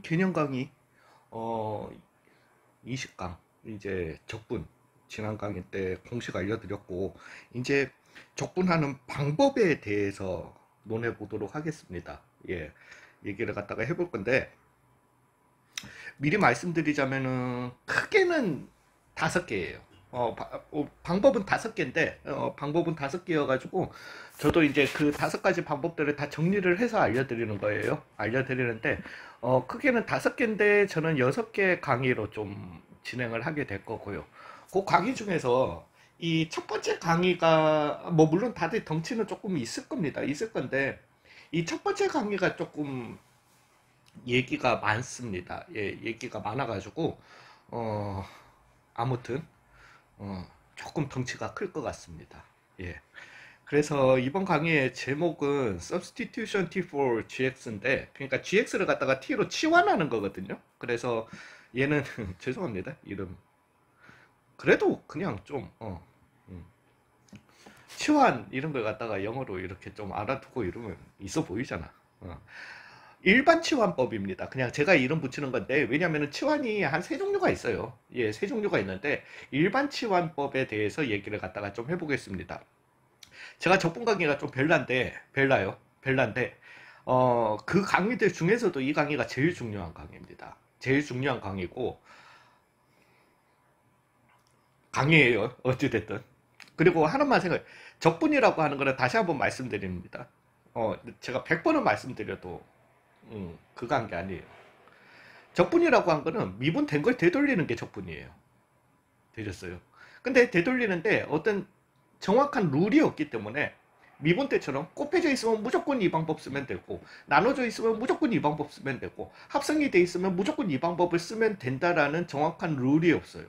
개념 강의 20강 이제 적분 지난 강의 때 공식 알려드렸고, 이제 적분하는 방법에 대해서 논해 보도록 하겠습니다. 예, 얘기를 갖다가 해볼 건데, 미리 말씀드리자면은 크게는 5개예요. 방법은 5개인데, 방법은 5개여가지고, 저도 이제 그 5가지 방법들을 다 정리를 해서 알려드리는 거예요. 알려드리는데, 크게는 5개인데, 저는 6개 강의로 좀 진행을 하게 될 거고요. 그 강의 중에서, 이 첫 번째 강의가, 뭐, 물론 다들 덩치는 조금 있을 겁니다. 있을 건데, 이 첫 번째 강의가 조금 얘기가 많습니다. 예, 얘기가 많아가지고, 아무튼, 조금 덩치가 클 것 같습니다. 예. 그래서 이번 강의의 제목은 Substitution T for GX인데, 그러니까 GX를 갖다가 T로 치환하는 거거든요. 그래서 얘는 죄송합니다. 이름. 그래도 그냥 좀 치환 이런 걸 갖다가 영어로 이렇게 좀 알아두고 이러면 있어 보이잖아. 일반 치환법입니다. 그냥 제가 이름 붙이는 건데, 왜냐하면 치환이 한 3종류가 있어요. 예, 3종류가 있는데, 일반 치환법에 대해서 얘기를 갖다가 좀 해보겠습니다. 제가 적분 강의가 좀 별난데, 그 강의들 중에서도 이 강의가 제일 중요한 강의입니다. 제일 중요한 강의예요. 어찌됐든. 그리고 하나만 적분이라고 하는 거는 다시 한번 말씀드립니다. 제가 100번은 말씀드려도, 그거 한 게 아니에요. 적분이라고 한 거는 미분된 걸 되돌리는 게 적분이에요. 되셨어요? 근데 되돌리는데 어떤 정확한 룰이 없기 때문에, 미분 때처럼 곱해져 있으면 무조건 이 방법 쓰면 되고, 나눠져 있으면 무조건 이 방법 쓰면 되고, 합성이 돼 있으면 무조건 이 방법을 쓰면 된다라는 정확한 룰이 없어요.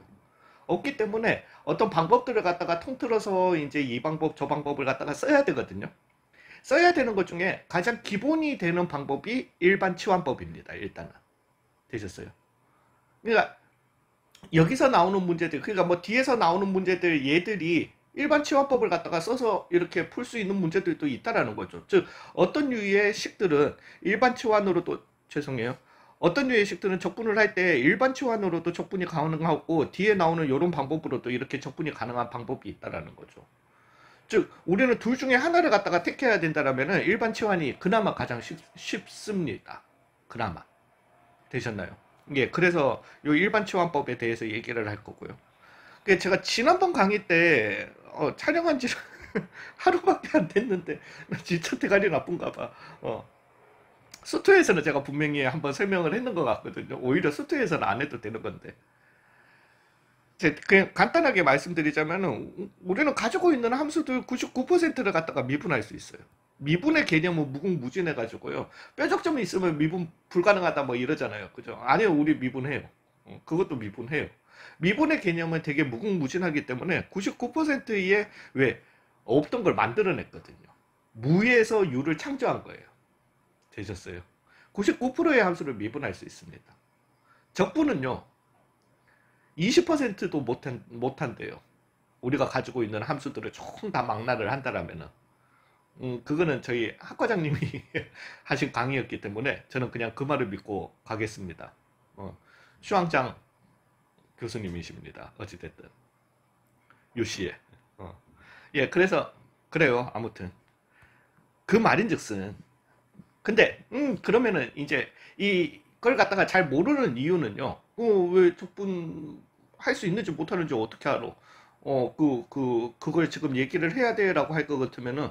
없기 때문에 어떤 방법들을 갖다가 통틀어서 이제 이 방법 저 방법을 갖다가 써야 되거든요. 써야 되는 것 중에 가장 기본이 되는 방법이 일반 치환법입니다. 일단은. 되셨어요? 그러니까 여기서 나오는 문제들, 그러니까 뭐 뒤에서 나오는 문제들, 얘들이 일반 치환법을 갖다가 써서 이렇게 풀 수 있는 문제들도 있다라는 거죠. 즉, 어떤 유의 식들은 일반 치환으로도, 죄송해요, 어떤 유의 식들은 적분을 할 때 일반 치환으로도 적분이 가능하고, 뒤에 나오는 이런 방법으로도 이렇게 적분이 가능한 방법이 있다라는 거죠. 즉, 우리는 둘 중에 하나를 갖다가 택해야 된다라면 일반 치환이 그나마 가장 쉽습니다. 그나마. 되셨나요? 예, 그래서 이 일반 치환법에 대해서 얘기를 할 거고요. 제가 지난번 강의 때 촬영한 지 하루밖에 안 됐는데 나 진짜 대가리 나쁜가 봐. 수트에서는 제가 분명히 한번 설명을 했는 것 같거든요. 오히려 수트에서는 안 해도 되는 건데. 그냥 간단하게 말씀드리자면, 우리는 가지고 있는 함수들 99%를 갖다가 미분할 수 있어요. 미분의 개념은 무궁무진해 가지고요. 뾰족점이 있으면 미분 불가능하다 뭐 이러잖아요. 그죠? 아니요, 우리 미분해요. 그것도 미분해요. 미분의 개념은 되게 무궁무진하기 때문에 99%의 왜 없던 걸 만들어냈거든요. 무에서 유를 창조한 거예요. 되셨어요? 99%의 함수를 미분할 수 있습니다. 적분은요, 20%도 못한대요. 우리가 가지고 있는 함수들을 조금 다 망라를 한다라면은. 그거는 저희 학과장님이 하신 강의였기 때문에 저는 그냥 그 말을 믿고 가겠습니다. 슈왕장 교수님이십니다. 어찌됐든. 요시에. 예, 그래서, 그래요. 아무튼. 그 말인즉슨. 근데, 그러면은 이제 이걸 갖다가 잘 모르는 이유는요. 왜 적분 할 수 있는지 못하는지 어떻게 알아? 그걸 지금 얘기를 해야 돼라고 할 것 같으면은,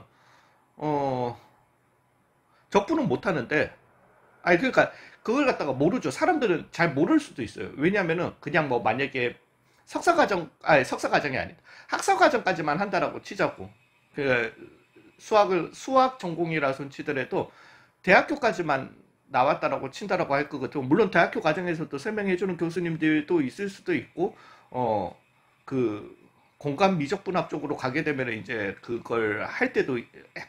어, 적분은 못하는데, 아니, 그러니까, 그걸 갖다가 모르죠. 사람들은 잘 모를 수도 있어요. 왜냐면은, 그냥 뭐, 만약에, 석사과정이 아니다. 학사과정까지만 한다라고 치자고. 그, 수학 전공이라 손 치더라도, 대학교까지만 나왔다라고 친다라고 할 것 같아요. 물론 대학교 과정에서도 설명해주는 교수님들도 있을 수도 있고, 그, 공간 미적분학 쪽으로 가게 되면 이제 그걸 할 때도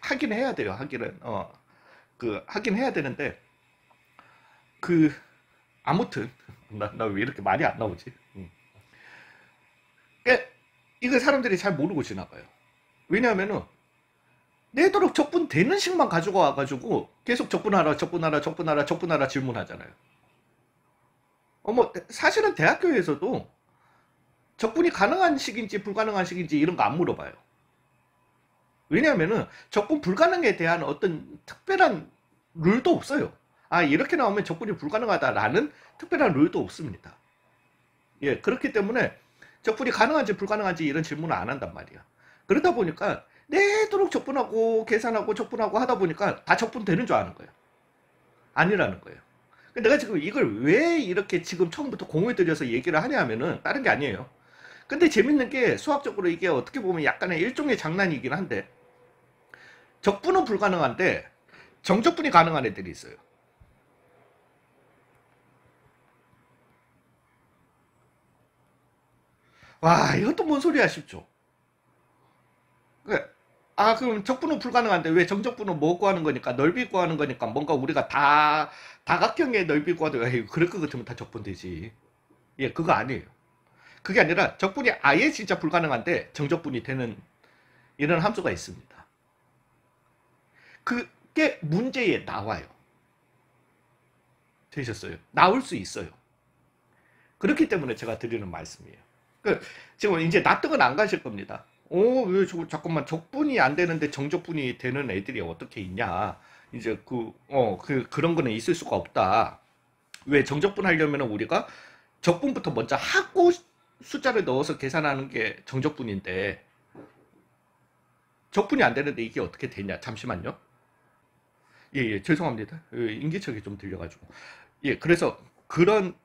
하긴 해야 돼요. 하긴 해야 되는데, 그, 아무튼, 나 왜 이렇게 말이 안 나오지? 이거 사람들이 잘 모르고 지나가요. 왜냐하면은, 내도록 적분되는 식만 가지고 와가지고 계속 적분하라, 적분하라, 적분하라, 적분하라 질문하잖아요. 뭐 사실은 대학교에서도 적분이 가능한 식인지 불가능한 식인지 이런 거 안 물어봐요. 왜냐하면은 적분 불가능에 대한 어떤 특별한 룰도 없어요. 아, 이렇게 나오면 적분이 불가능하다라는 특별한 룰도 없습니다. 예, 그렇기 때문에 적분이 가능한지 불가능한지 이런 질문을 안 한단 말이야. 그러다 보니까 내도록 적분하고 계산하고 적분하고 하다 보니까 다 적분되는 줄 아는 거예요. 아니라는 거예요. 내가 지금 이걸 왜 이렇게 지금 처음부터 공을 들여서 얘기를 하냐 하면은 다른 게 아니에요. 근데 재밌는 게 수학적으로 이게 어떻게 보면 약간의 일종의 장난이긴 한데 적분은 불가능한데 정적분이 가능한 애들이 있어요. 와, 이것도 뭔 소리야 싶죠. 아, 그럼 적분은 불가능한데 왜 정적분은 뭐 구하는 거니까 넓이 구하는 거니까 뭔가 우리가 다각형의 넓이 구하든 그럴 것 같으면 다 적분되지. 예, 그거 아니에요. 그게 아니라 적분이 아예 진짜 불가능한데 정적분이 되는 이런 함수가 있습니다. 그게 문제에 나와요. 되셨어요? 나올 수 있어요. 그렇기 때문에 제가 드리는 말씀이에요. 지금 이제 납득은 안 가실 겁니다. 왜 잠깐만 적분이 안 되는데 정적분이 되는 애들이 어떻게 있냐? 이제 그런 거는 있을 수가 없다. 왜 정적분 하려면 우리가 적분부터 먼저 하고 숫자를 넣어서 계산하는 게 정적분인데 적분이 안 되는데 이게 어떻게 되냐? 잠시만요. 예, 죄송합니다. 인기척이 좀 들려가지고. 예, 그래서 그런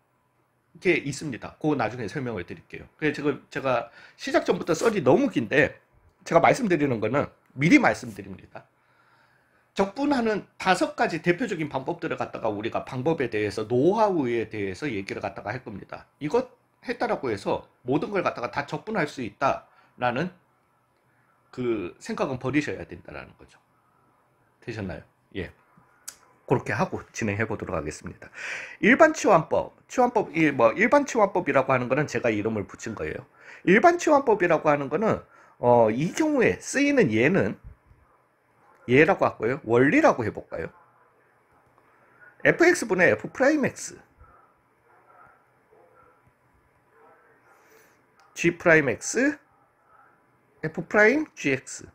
게 있습니다. 그거 나중에 설명을 드릴게요. 그래서 지금 제가 시작 전부터 썰이 너무 긴데 제가 말씀드리는 거는 미리 말씀드립니다. 적분하는 5가지 대표적인 방법들을 갖다가 우리가 방법에 대해서 노하우에 대해서 얘기를 갖다가 할 겁니다. 이것 했다라고 해서 모든 걸 갖다가 다 적분할 수 있다라는 그 생각은 버리셔야 된다라는 거죠. 되셨나요? 예. 그렇게 하고 진행해 보도록 하겠습니다. 일반 치환법, 일반 치환법이라고 하는 거는 제가 이름을 붙인 거예요. 일반 치환법이라고 하는 거는 이 경우에 쓰이는 얘라고 할까요? 원리라고 해볼까요? fx분의 f'x g'x f'gx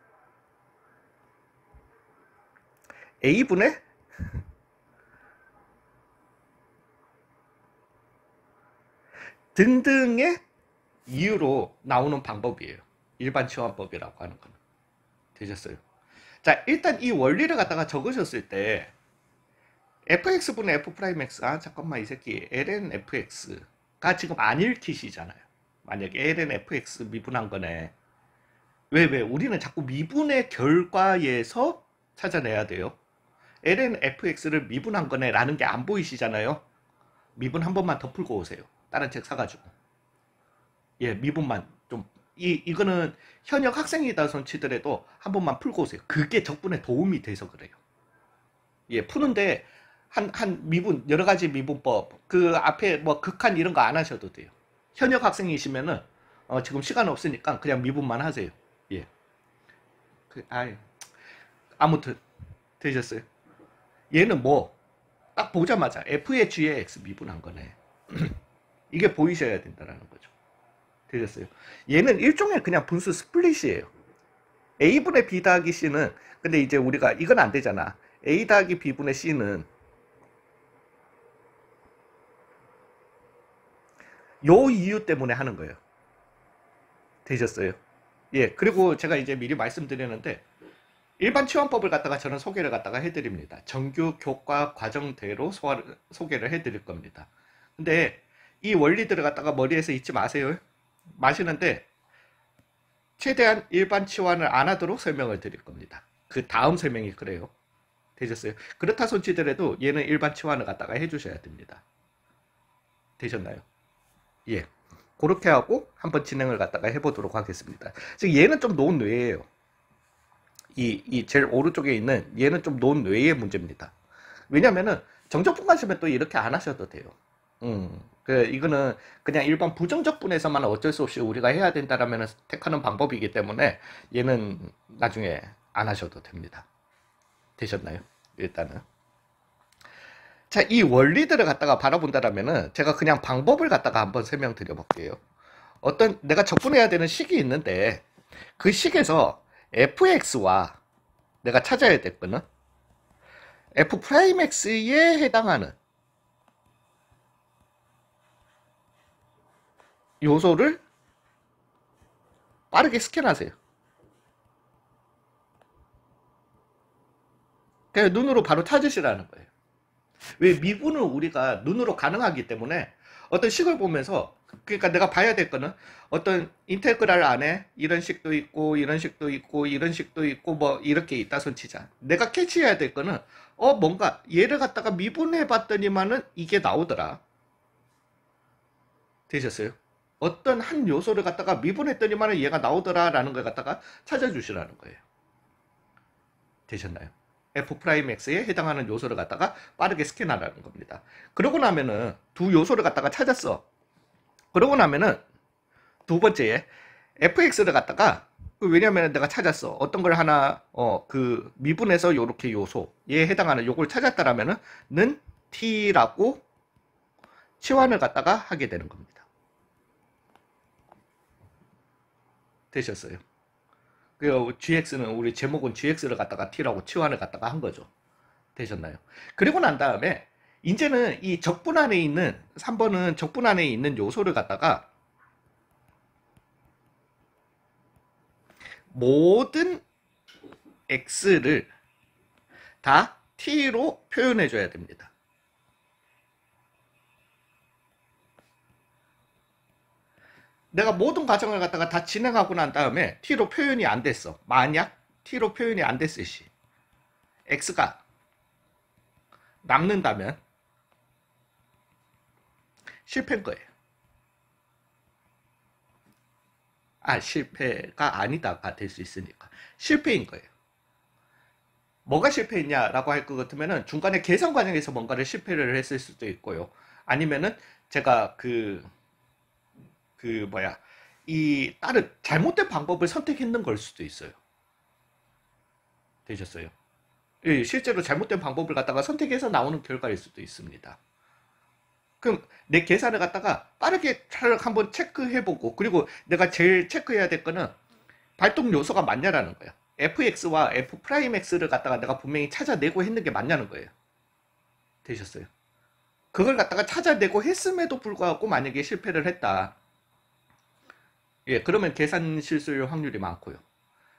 a분의 등등의 이유로 나오는 방법이에요. 일반 치환법이라고 하는 거는. 되셨어요? 자, 일단 이 원리를 갖다가 적으셨을 때 fx분의 f'x, 아 잠깐만 이 새끼 ln fx가 지금 안 읽히시잖아요. 만약에 ln fx 미분한 거네. 왜 우리는 자꾸 미분의 결과에서 찾아내야 돼요. ln fx를 미분한 거네 라는 게 안 보이시잖아요. 미분 한 번만 더 풀고 오세요. 다른 책 사가지고. 예, 미분만 좀 이거는 현역 학생이다 손 치더라도 한 번만 풀고 오세요. 그게 적분에 도움이 돼서 그래요. 예, 푸는데 한 미분, 여러 가지 미분법, 그 앞에 뭐 극한 이런 거 안 하셔도 돼요. 현역 학생이시면은 지금 시간 없으니까 그냥 미분만 하세요. 예. 아무튼 되셨어요. 얘는 뭐 딱 보자마자 f의 g의 x 미분한 거네. 이게 보이셔야 된다는 거죠. 되셨어요? 얘는 일종의 그냥 분수 스플릿이에요. a분의 b 더하기 c는 근데 이제 우리가 이건 안 되잖아. a 더하기 b분의 c는 요 이유 때문에 하는 거예요. 되셨어요? 예, 그리고 제가 이제 미리 말씀드리는데 일반 치환법을 갖다가 저는 소개를 갖다가 해드립니다. 정규 교과 과정대로 소개를 해드릴 겁니다. 근데 이 원리들을 갖다가 머리에서 잊지 마세요. 마시는데 최대한 일반 치환을 안 하도록 설명을 드릴 겁니다. 그 다음 설명이 그래요. 되셨어요? 그렇다 손치더라도 얘는 일반 치환을 갖다가 해주셔야 됩니다. 되셨나요? 예. 그렇게 하고 한번 진행을 갖다가 해보도록 하겠습니다. 지금 얘는 좀 논외예요. 이 제일 오른쪽에 있는 얘는 좀 논외의 문제입니다. 왜냐면은 정적분 가시면 또 이렇게 안 하셔도 돼요. 이거는 그냥 일반 부정적분에서만 어쩔 수 없이 우리가 해야 된다라면 택하는 방법이기 때문에 얘는 나중에 안 하셔도 됩니다. 되셨나요? 일단은. 자, 이 원리들을 갖다가 바라본다라면은 제가 그냥 방법을 갖다가 한번 설명드려 볼게요. 어떤 내가 적분해야 되는 식이 있는데 그 식에서 fx와 내가 찾아야 될 거는 f'x에 해당하는 요소를 빠르게 스캔하세요. 그냥 눈으로 바로 찾으시라는 거예요. 왜 미분은 우리가 눈으로 가능하기 때문에 어떤 식을 보면서 그러니까 내가 봐야 될 거는 어떤 인테그랄 안에 이런 식도 있고 이런 식도 있고 이런 식도 있고 뭐 이렇게 있다 손치자. 내가 캐치해야 될 거는 뭔가 얘를 갖다가 미분해 봤더니만은 이게 나오더라. 되셨어요? 어떤 한 요소를 갖다가 미분했더니만은 얘가 나오더라라는 걸 갖다가 찾아주시라는 거예요. 되셨나요? f'x에 해당하는 요소를 갖다가 빠르게 스캔하라는 겁니다. 그러고 나면은 두 요소를 갖다가 찾았어. 그러고 나면은 두 번째에 fx를 갖다가 왜냐면 내가 찾았어. 어떤 걸 하나 그 미분해서 요렇게 요소에 해당하는 요걸 찾았다라면은 는 t라고 치환을 갖다가 하게 되는 겁니다. 되셨어요? 그 gx는 우리 제목은 gx를 갖다가 t라고 치환을 갖다가 한 거죠. 되셨나요? 그리고 난 다음에 이제는 이 적분 안에 있는 3번은 적분 안에 있는 요소를 갖다가 모든 x를 다 t로 표현해 줘야 됩니다. 내가 모든 과정을 갖다가 다 진행하고 난 다음에 t로 표현이 안 됐어. 만약 t로 표현이 안 됐을 시 x가 남는다면 실패인 거예요. 실패가 아니다가 될 수 있으니까 실패인 거예요. 뭐가 실패했냐라고 할 것 같으면은 중간에 계산 과정에서 뭔가를 실패를 했을 수도 있고요. 아니면은 제가 이 다른 잘못된 방법을 선택했는 걸 수도 있어요. 되셨어요? 실제로 잘못된 방법을 갖다가 선택해서 나오는 결과일 수도 있습니다. 그럼 내 계산을 갖다가 빠르게 한번 체크해보고 그리고 내가 제일 체크해야 될 거는 발동 요소가 맞냐라는 거예요. fx와 f'x를 갖다가 내가 분명히 찾아내고 했는 게 맞냐는 거예요. 되셨어요? 그걸 갖다가 찾아내고 했음에도 불구하고 만약에 실패를 했다. 그러면 계산 실수율 확률이 많고요.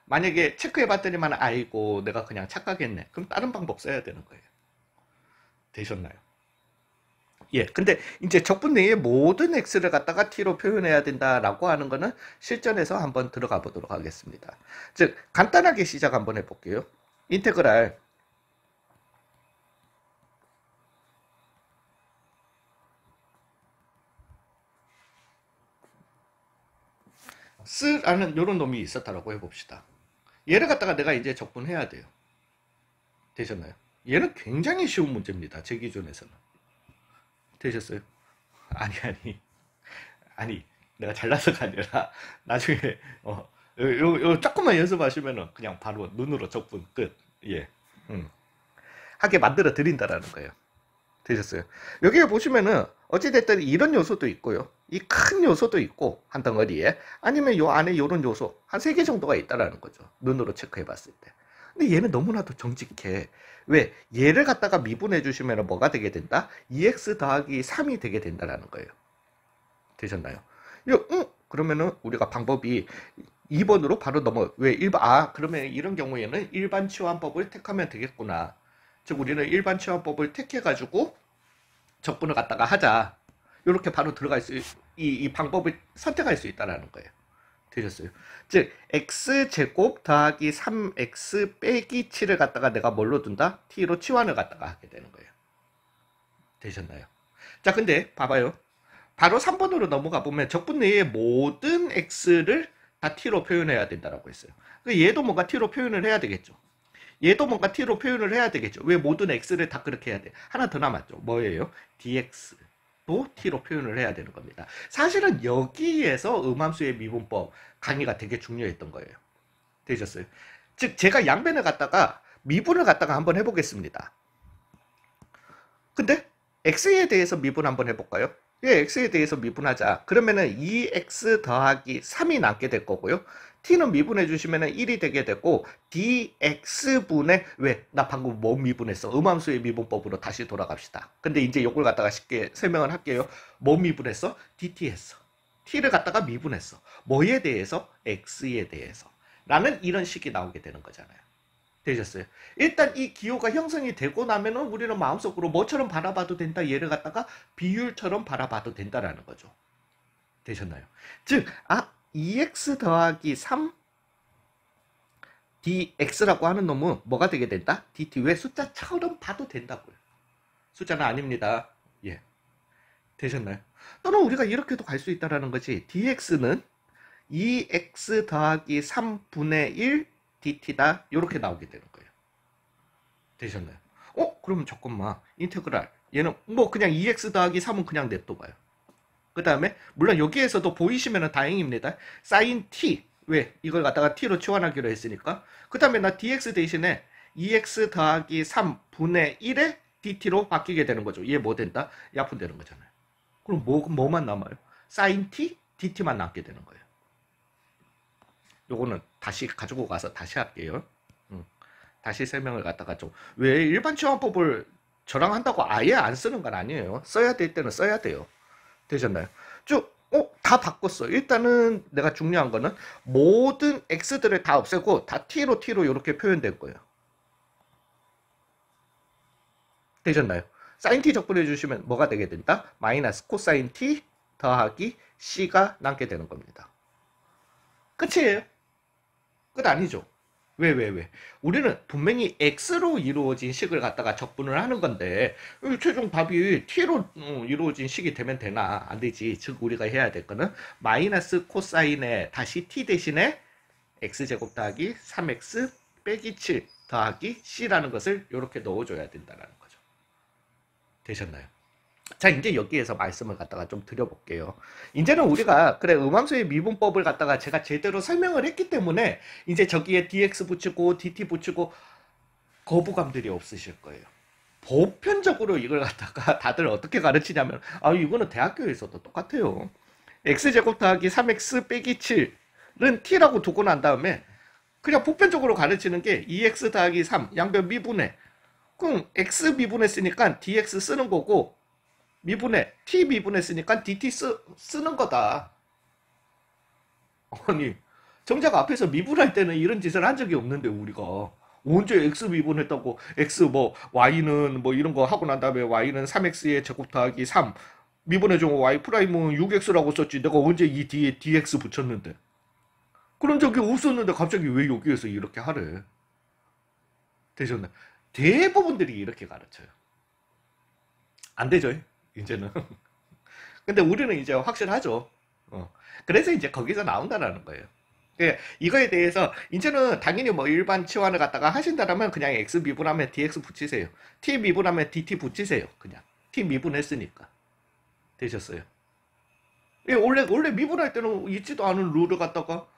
만약에 체크해봤더니만 아이고 내가 그냥 착각했네. 그럼 다른 방법 써야 되는 거예요. 되셨나요? 근데 이제 적분 내에 모든 x를 갖다가 t로 표현해야 된다라고 하는 거는 실전에서 한번 들어가 보도록 하겠습니다. 즉 간단하게 시작 한번 해볼게요. 인테그랄 스라는 이런 놈이 있었다라고 해봅시다. 얘를 갖다가 내가 이제 적분해야 돼요. 되셨나요? 얘는 굉장히 쉬운 문제입니다. 제 기준에서는. 되셨어요? 아니 내가 잘나서가 아니라 나중에 요 조금만 연습하시면은 그냥 바로 눈으로 적분 끝. 하게 만들어 드린다라는 거예요. 되셨어요? 여기에 보시면은 어찌됐든 이런 요소도 있고요. 이 큰 요소도 있고 한 덩어리에 아니면 요 안에 요런 요소 한 3개 정도가 있다라는 거죠. 눈으로 체크해 봤을 때. 근데 얘는 너무나도 정직해. 왜? 얘를 갖다가 미분해 주시면 뭐가 되게 된다? 2x 더하기 3이 되게 된다라는 거예요. 되셨나요? 그러면은 우리가 방법이 2번으로 바로 왜 1번, 그러면 이런 경우에는 일반 치환법을 택하면 되겠구나. 즉, 우리는 일반 치환법을 택해가지고 적분을 갖다가 하자. 이렇게 바로 들어갈 이 방법을 선택할 수 있다라는 거예요. 되셨어요? 즉 x제곱 더하기 3x 빼기 7을 갖다가 내가 뭘로 둔다? t로 치환을 갖다가 하게 되는 거예요. 되셨나요? 자, 근데 봐봐요. 바로 3번으로 넘어가 보면 적분 내에 모든 x를 다 t로 표현해야 된다라고 했어요. 얘도 뭔가 t로 표현을 해야 되겠죠. 얘도 뭔가 t로 표현을 해야 되겠죠. 왜 모든 x를 다 그렇게 해야 돼? 하나 더 남았죠. 뭐예요? dx. 또 t로 표현을 해야 되는 겁니다. 사실은 여기에서 음함수의 미분법 강의가 되게 중요했던 거예요. 되셨어요? 즉 제가 양변을 갖다가 미분을 갖다가 한번 해보겠습니다. 근데 x에 대해서 미분 한번 해볼까요? 예, x에 대해서 미분하자. 그러면은 2x 더하기 3이 남게 될 거고요. t는 미분해 주시면은 1이 되게 되고 dx분의 왜? 나 방금 뭐 미분했어? 음함수의 미분법으로 다시 돌아갑시다. 근데 이제 이걸 갖다가 쉽게 설명을 할게요. 뭐 미분했어? dt 했어. t를 갖다가 미분했어. 뭐에 대해서? x에 대해서. 라는 이런 식이 나오게 되는 거잖아요. 되셨어요? 일단 이 기호가 형성이 되고 나면은 우리는 마음속으로 뭐처럼 바라봐도 된다. 얘를 갖다가 비율처럼 바라봐도 된다라는 거죠. 되셨나요? 즉, 2x 더하기 3 dx라고 하는 놈은 뭐가 되게 된다? dt. 왜? 숫자처럼 봐도 된다고요. 숫자는 아닙니다. 예. 되셨나요? 또는 우리가 이렇게도 갈 수 있다라는 거지. dx는 2x 더하기 3분의 1 dt다. 이렇게 나오게 되는 거예요. 되셨나요? 그러면 잠깐만. 인테그랄. 얘는 뭐 그냥 2x 더하기 3은 그냥 냅둬봐요. 그 다음에 물론 여기에서도 보이시면 다행입니다. sin t. 왜? 이걸 갖다가 t로 치환하기로 했으니까. 그 다음에 나 dx 대신에 2x 더하기 3분의 1에 dt로 바뀌게 되는 거죠. 얘 뭐 된다? 약분되는 거잖아요. 그럼 뭐만 남아요? sin t, dt만 남게 되는 거예요. 요거는 다시 가지고 가서 다시 할게요. 다시 설명을 갖다가 좀. 왜 일반 치환법을 저랑 한다고 아예 안 쓰는 건 아니에요. 써야 될 때는 써야 돼요. 되셨나요? 쭉, 다 바꿨어. 일단은 내가 중요한 거는 모든 x들을 다 없애고 다 t로 이렇게 표현된 거예요. 되셨나요? sin t 적분해 주시면 뭐가 되게 된다? 마이너스 코사인 t 더하기 c가 남게 되는 겁니다. 끝이에요. 끝 아니죠? 왜? 우리는 분명히 x로 이루어진 식을 갖다가 적분을 하는 건데 최종 답이 t로 이루어진 식이 되면 되나? 안 되지. 즉 우리가 해야 될 거는 마이너스 코사인에 다시 t 대신에 x제곱 더하기 3x 빼기 7 더하기 c라는 것을 이렇게 넣어줘야 된다는 거죠. 되셨나요? 자, 이제 여기에서 말씀을 갖다가 좀 드려볼게요. 이제는 우리가 그래 음함수의 미분법을 갖다가 제가 제대로 설명을 했기 때문에 이제 저기에 dx 붙이고 dt 붙이고 거부감들이 없으실 거예요. 보편적으로 이걸 갖다가 다들 어떻게 가르치냐면 이거는 대학교에서도 똑같아요. x제곱 더하기 3x 빼기 7은 t라고 두고 난 다음에 그냥 보편적으로 가르치는 게 2x 더하기 3 양변 미분해. 그럼 x 미분했으니까 dx 쓰는 거고 미분해, t 미분했으니까 dt 쓰는 거다. 아니, 정작 앞에서 미분할 때는 이런 짓을 한 적이 없는데 우리가 언제 x 미분했다고 x 뭐 y는 뭐 이런 거 하고 난 다음에 y는 3x의 제곱 더하기 3 미분해주면 y 프라임은 6x라고 썼지 내가 언제 이 뒤에 dx 붙였는데 그런 적이 없었는데 갑자기 왜 여기에서 이렇게 하래? 되셨나요? 대부분들이 이렇게 가르쳐요. 안 되죠? 이제는. 근데 우리는 이제 확실하죠. 그래서 이제 거기서 나온다라는 거예요. 이거에 대해서 이제는 당연히 뭐 일반 치환을 갖다가 하신다라면 그냥 x 미분하면 dx 붙이세요. t 미분하면 dt 붙이세요. 그냥 t 미분했으니까. 되셨어요? 예, 원래 미분할 때는 있지도 않은 룰을 갖다가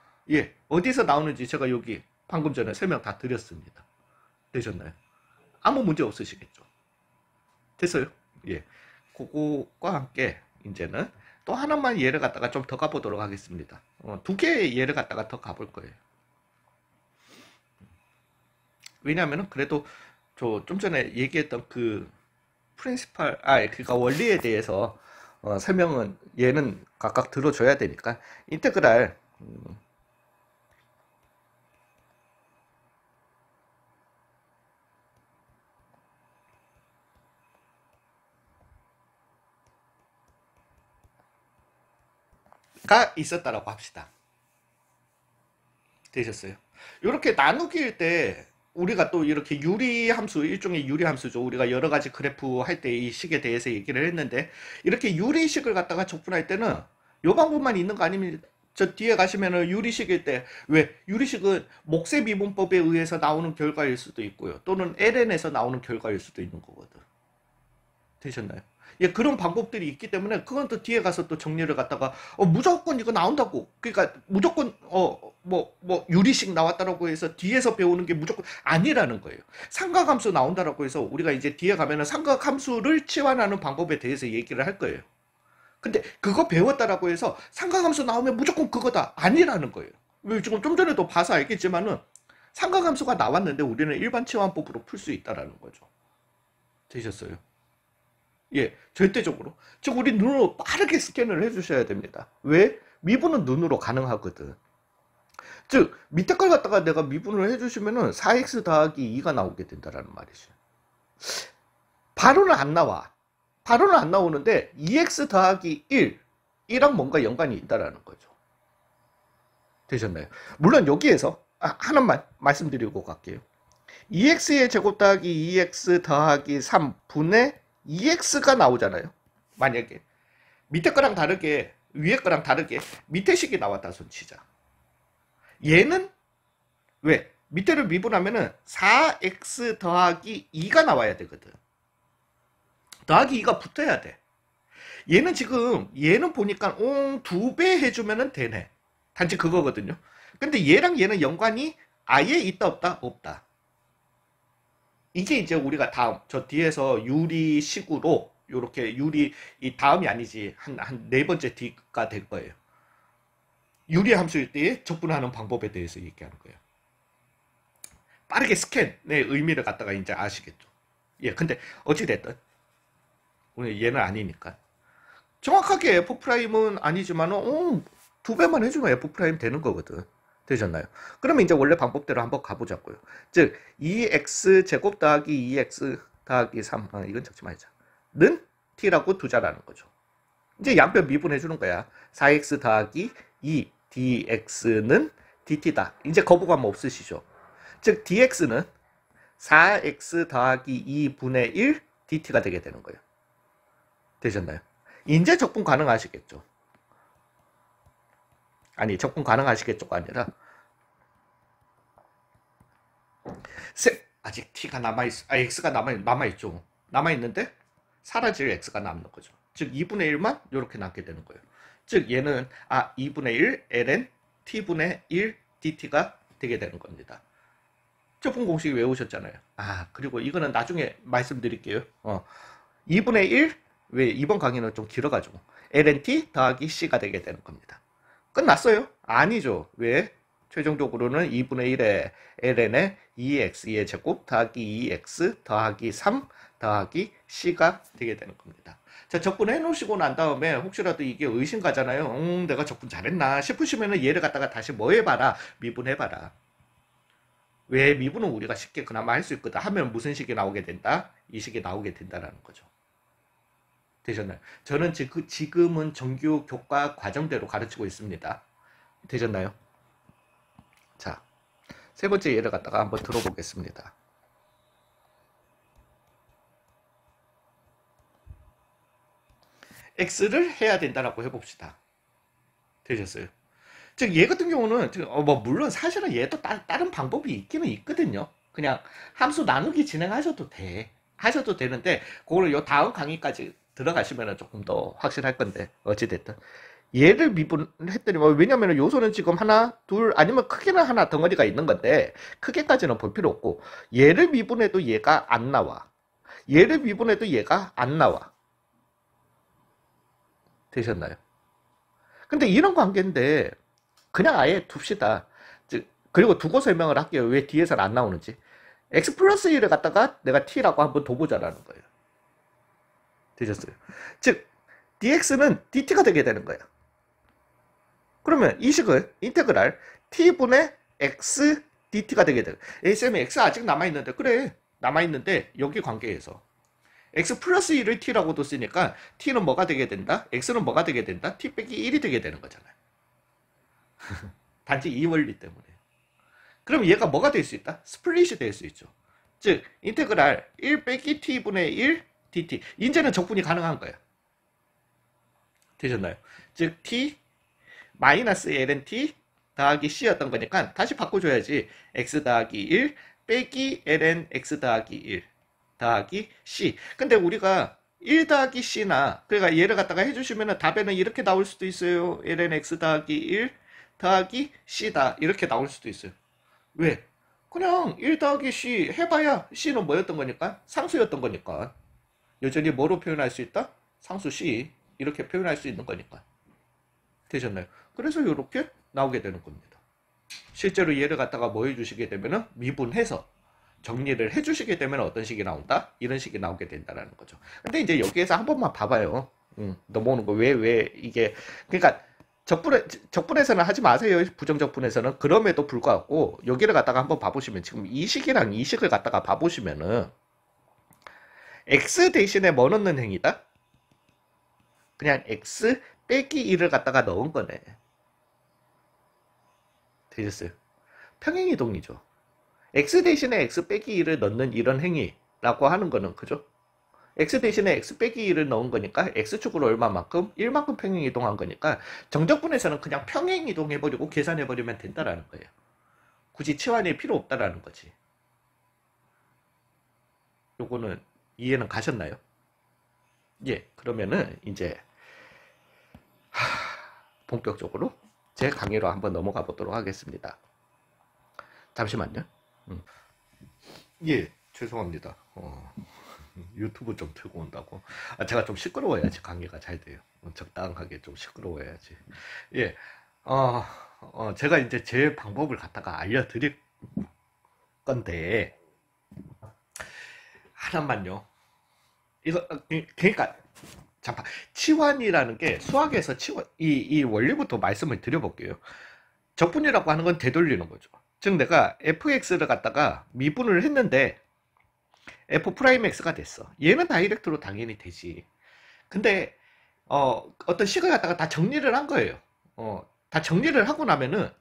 어디서 나오는지 제가 여기 방금 전에 설명 다 드렸습니다. 되셨나요? 아무 문제 없으시겠죠? 됐어요? 예. 그거과 함께 이제는 또 하나만 예를 갖다가 좀 더 가보도록 하겠습니다. 2개의 예를 갖다가 더 가볼 거예요. 왜냐하면 그래도 저 좀 전에 얘기했던 그 프린시팔, 그러니까 원리에 대해서 설명은 얘는 각각 들어줘야 되니까 인테그랄 가 있었다라고 합시다. 되셨어요? 이렇게 나누기일 때 우리가 또 이렇게 유리함수, 일종의 유리함수죠. 우리가 여러 가지 그래프 할 때 이 식에 대해서 얘기를 했는데 이렇게 유리식을 갖다가 적분할 때는 요 방법만 있는 거 아닙니까? 저 뒤에 가시면은 유리식일 때 왜? 유리식은 목세 미분법에 의해서 나오는 결과일 수도 있고요. 또는 ln에서 나오는 결과일 수도 있는 거거든. 되셨나요? 예, 그런 방법들이 있기 때문에 그건 또 뒤에 가서 또 정리를 갖다가 무조건 이거 나온다고. 그러니까 무조건 유리식 나왔다라고 해서 뒤에서 배우는 게 무조건 아니라는 거예요. 삼각함수 나온다라고 해서 우리가 이제 뒤에 가면은 삼각함수를 치환하는 방법에 대해서 얘기를 할 거예요. 근데 그거 배웠다라고 해서 삼각함수 나오면 무조건 그거다 아니라는 거예요. 지금 좀 전에도 봐서 알겠지만은 삼각함수가 나왔는데 우리는 일반 치환법으로 풀 수 있다라는 거죠. 되셨어요? 예, 절대적으로. 즉, 우리 눈으로 빠르게 스캔을 해주셔야 됩니다. 왜? 미분은 눈으로 가능하거든. 즉, 밑에 걸 갖다가 내가 미분을 해주시면은 4x 더하기 2가 나오게 된다라는 말이죠. 바로는 안 나와. 바로는 안 나오는데 2x 더하기 1, 이랑 뭔가 연관이 있다라는 거죠. 되셨나요? 물론 여기에서 하나만 말씀드리고 갈게요. 2x의 제곱 더하기 2x 더하기 3분의 2x가 나오잖아요. 만약에 밑에 거랑 다르게 위에 거랑 다르게 밑에 식이 나왔다 손치자. 얘는 왜? 밑에를 미분하면은 4x 더하기 2가 나와야 되거든. 더하기 2가 붙어야 돼. 얘는 지금 얘는 보니까 2배 해주면은 되네. 단지 그거거든요. 근데 얘랑 얘는 연관이 아예 있다 없다? 없다. 이게 이제 우리가 다음 저 뒤에서 유리식으로 요렇게 유리 이 다음이 아니지 한 네 번째 D가 될 거예요. 유리 함수일 때 적분하는 방법에 대해서 얘기하는 거예요. 빠르게 스캔의 의미를 갖다가 이제 아시겠죠. 예, 근데 어찌됐든 오늘 얘는 아니니까 정확하게 F'은 아니지만은 2배만 해주면 F' 되는 거거든. 되셨나요? 그러면 이제 원래 방법대로 한번 가보자고요. 즉 2x 제곱 더하기 2x 더하기 3 이건 적지 말자. 는 t라고 두자라는 거죠. 이제 양변 미분해 주는 거야. 4x 더하기 2 dx는 dt다. 이제 거부감 없으시죠? 즉 dx는 4x 더하기 2분의 1 dt가 되게 되는 거예요. 되셨나요? 이제 적분 가능하시겠죠? 아니 적분 가능하시겠죠가 아니라 아직 t가 남아있 x가 남아있죠. 남아있는데 사라질 x가 남는 거죠. 즉 2분의 1만 이렇게 남게 되는 거예요. 즉 얘는 2분의 1 ln t분의 1 dt가 되게 되는 겁니다. 적분 공식 외우셨잖아요. 그리고 이거는 나중에 말씀드릴게요. 2분의 1 왜 이번 강의는 좀 길어가지고 ln t 더하기 c가 되게 되는 겁니다. 끝났어요? 아니죠. 왜? 최종적으로는 2분의 1에 ln의 2x의 제곱 더하기 2x 더하기 3 더하기 c가 되게 되는 겁니다. 자, 적분해 놓으시고 난 다음에 혹시라도 이게 의심 가잖아요. 내가 적분 잘했나 싶으시면은 얘를 갖다가 다시 뭐 해봐라? 미분해봐라. 왜 미분은 우리가 쉽게 그나마 할 수 있거든 하면 무슨 식이 나오게 된다? 이 식이 나오게 된다라는 거죠. 되셨나요? 저는 지금은 정규 교과 과정대로 가르치고 있습니다. 되셨나요? 자, 세 번째 예를 갖다가 한번 들어보겠습니다. X를 해야 된다라고 해봅시다. 되셨어요? 즉, 얘 같은 경우는, 물론 사실은 얘도 다른 방법이 있기는 있거든요. 그냥 함수 나누기 진행하셔도 돼. 하셔도 되는데, 그거를 요 다음 강의까지 들어가시면 조금 더 확실할 건데, 어찌됐든. 얘를 미분했더니, 왜냐면 요소는 지금 하나, 둘, 아니면 크게는 하나 덩어리가 있는 건데, 크게까지는 볼 필요 없고, 얘를 미분해도 얘가 안 나와. 얘를 미분해도 얘가 안 나와. 되셨나요? 근데 이런 관계인데, 그냥 아예 둡시다. 그리고 두고 설명을 할게요. 왜 뒤에서는 안 나오는지. x 플러스 1을 갖다가 내가 t라고 한번 둬보자라는 거예요. 되셨어요? 즉, dx는 dt가 되게 되는 거예요. 그러면 이 식을 인테그랄 t분의 x dt가 되게 돼요. 쌤이 x 아직 남아있는데, 그래. 남아있는데, 여기 관계에서. x 플러스 1을 t라고 뒀으니까 t는 뭐가 되게 된다? x는 뭐가 되게 된다? t 빼기 1이 되게 되는 거잖아요. 단지 이 원리 때문에. 그럼 얘가 뭐가 될 수 있다? 스플릿이 될 수 있죠. 즉 인테그랄 1 빼기 t분의 1 dt. 이제는 적분이 가능한 거예요. 되셨나요? 즉 t 마이너스 ln t 더하기 c였던 거니까 다시 바꿔줘야지. x 더하기 1 빼기 ln x 더하기 1 더하기 c. 근데 우리가 1 더하기 c나, 그러니까 얘를 갖다가 해주시면은 답에는 이렇게 나올 수도 있어요. ln x 더하기 1 더하기 c다. 이렇게 나올 수도 있어요. 왜? 그냥 1 더하기 c 해봐야 c는 뭐였던 거니까? 상수였던 거니까. 여전히 뭐로 표현할 수 있다? 상수 c. 이렇게 표현할 수 있는 거니까. 되셨나요? 그래서 이렇게 나오게 되는 겁니다. 실제로 얘를 갖다가 뭐 해주시게 되면은 미분해서 정리를 해주시게 되면 어떤 식이 나온다? 이런 식이 나오게 된다라는 거죠. 근데 이제 여기에서 한 번만 봐봐요. 넘어오는 거. 왜 이게. 그러니까 적분에서는 하지 마세요. 부정적분에서는. 그럼에도 불구하고 여기를 갖다가 한번 봐보시면 지금 이 식이랑 이 식을 갖다가 봐보시면은 x 대신에 뭐 넣는 행위다? 그냥 x 빼기 1을 갖다가 넣은 거네. 되셨어요? 평행이동이죠. x 대신에 x 빼기 1을 넣는 이런 행위라고 하는 거는 그죠? x 대신에 x 빼기 1을 넣은 거니까 x축으로 얼마만큼? 1만큼 평행이동한 거니까 정적분에서는 그냥 평행이동해버리고 계산해버리면 된다라는 거예요. 굳이 치환이 필요 없다라는 거지. 요거는 이해는 가셨나요? 예, 그러면은 이제 본격적으로 제 강의로 한번 넘어가 보도록 하겠습니다. 잠시만요. 예, 죄송합니다. 유튜브 좀 틀고 온다고. 제가 좀 시끄러워야지 강의가 잘 돼요. 적당하게 좀 시끄러워야지. 예, 제가 이제 제 방법을 갖다가 알려드릴 건데, 하나만요. 이거, 그러니까, 잠깐, 치환이라는 게 수학에서 이 원리부터 말씀을 드려볼게요. 적분이라고 하는 건 되돌리는 거죠. 즉, 내가 fx를 갖다가 미분을 했는데, f'x가 됐어. 얘는 다이렉트로 당연히 되지. 근데 어떤 식을 갖다가 다 정리를 한 거예요. 다 정리를 하고 나면은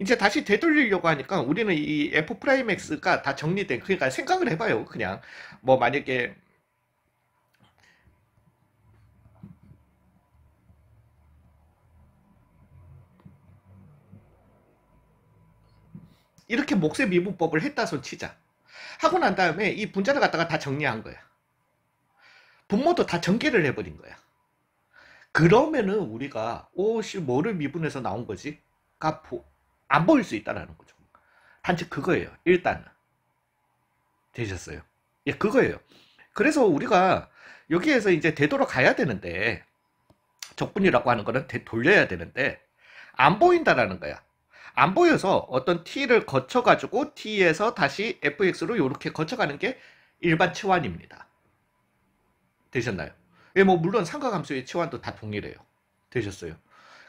이제 다시 되돌리려고 하니까 우리는 이 f'x가 다 정리된, 그러니까 생각을 해봐요. 그냥 뭐 만약에 이렇게 몫의 미분법을 했다 손 치자. 하고 난 다음에 이 분자를 갖다가 다 정리한 거야. 분모도 다 전개를 해버린 거야. 그러면은 우리가 오씨 뭐를 미분해서 나온 거지? 가 안 보일 수 있다라는 거죠. 단지 그거예요. 일단은. 되셨어요? 예, 그거예요. 그래서 우리가 여기에서 이제 되돌아 가야 되는데, 적분이라고 하는 거는 돌려야 되는데 안 보인다라는 거야. 안 보여서 어떤 t를 거쳐가지고 t에서 다시 fx로 이렇게 거쳐가는 게 일반 치환입니다. 되셨나요? 예, 뭐 물론 삼각함수의 치환도 다 동일해요. 되셨어요?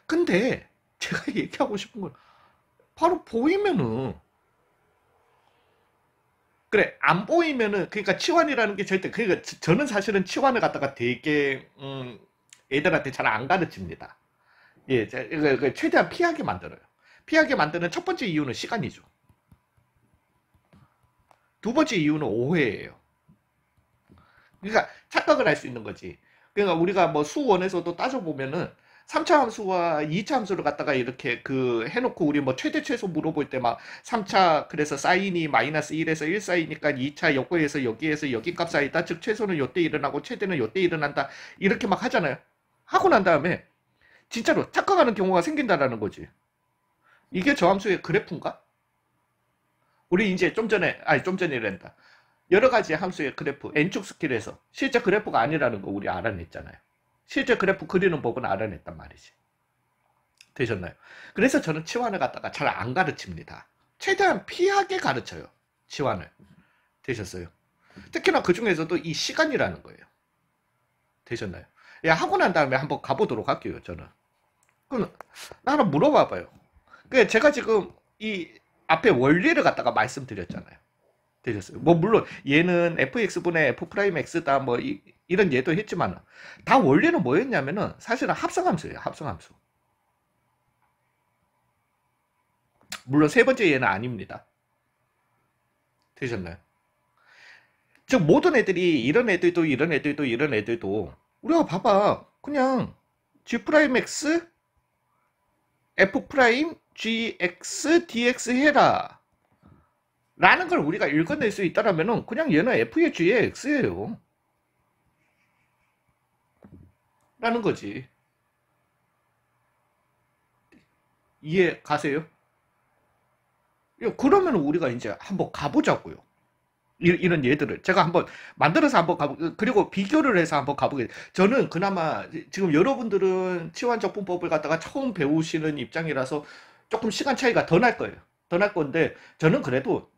근데 제가 얘기하고 싶은 건 바로 보이면은, 그래 안 보이면은, 그러니까 치환이라는 게 절대, 그러니까 저는 사실은 치환을 갖다가 되게 애들한테 잘 안 가르칩니다. 예, 최대한 피하게 만들어요. 피하게 만드는 첫 번째 이유는 시간이죠. 두 번째 이유는 오해예요. 그러니까 착각을 할 수 있는 거지. 그러니까 우리가 뭐 수원에서도 따져보면은 3차 함수와 2차 함수를 갖다가 이렇게 해놓고 우리 뭐 최대 최소 물어볼 때 막 3차 그래서 사인이 마이너스 1에서 1 사이니까 2차 여기에서 여기에서 여기 값 사이다. 즉 최소는 요때 일어나고 최대는 요때 일어난다. 이렇게 막 하잖아요. 하고 난 다음에 진짜로 착각하는 경우가 생긴다라는 거지. 이게 저함수의 그래프인가? 우리 이제 좀 전이란다. 여러 가지 함수의 그래프, n축 스킬에서 실제 그래프가 아니라는 거 우리 알아냈잖아요. 실제 그래프 그리는 법은 알아냈단 말이지. 되셨나요? 그래서 저는 치환을 갖다가 잘 안 가르칩니다. 최대한 피하게 가르쳐요. 치환을. 되셨어요? 특히나 그 중에서도 이 시간이라는 거예요. 되셨나요? 야, 하고 난 다음에 한번 가보도록 할게요, 저는. 그럼 나 하나 물어봐봐요. 제가 지금 이 앞에 원리를 갖다가 말씀드렸잖아요. 되셨어요? 뭐 물론 얘는 fx분의 f'x다 뭐 이런 예도 했지만 다 원리는 뭐였냐면은 사실은 합성함수예요. 합성함수. 물론 세 번째 얘는 아닙니다. 되셨나요? 즉 모든 애들이 이런 애들도 이런 애들도 이런 애들도 우리가 봐봐 그냥 g'x f'gx dx 해라 라는 걸 우리가 읽어낼 수 있다라면은 그냥 얘는 f의 g의 x예요. 라는 거지. 이해 가세요? 그러면 우리가 이제 한번 가보자고요. 이런 예들을 제가 한번 만들어서 한번 가보, 그리고 비교를 해서 한번 가보게. 저는 그나마 지금 여러분들은 치환적분법을 갖다가 처음 배우시는 입장이라서 조금 시간 차이가 더 날 거예요. 더 날 건데 저는 그래도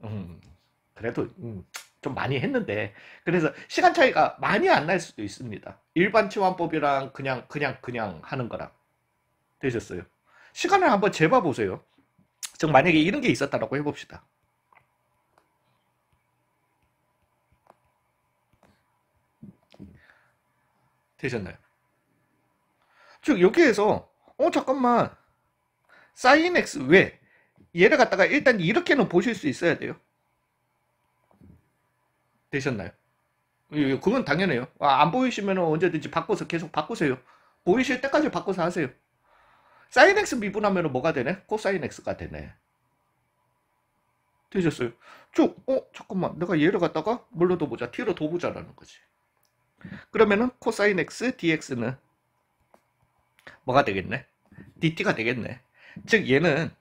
좀 많이 했는데, 그래서 시간 차이가 많이 안 날 수도 있습니다. 일반 치환법이랑 그냥 하는 거랑. 되셨어요? 시간을 한번 재봐 보세요. 즉 만약에 이런 게 있었다라고 해봅시다. 되셨나요? 즉 여기에서 잠깐만, sin x 왜 얘를 갖다가 일단 이렇게는 보실 수 있어야 돼요. 되셨나요? 그건 당연해요. 안 보이시면 언제든지 바꿔서 계속 바꾸세요. 보이실 때까지 바꿔서 하세요. sin x 미분하면 뭐가 되네? 코사인 x가 되네. 되셨어요? 쭉 잠깐만, 내가 얘를 갖다가 뭘로 둬보자, t로 둬보자라는 거지. 그러면은 코사인 x dx는 뭐가 되겠네? dt가 되겠네. 즉 얘는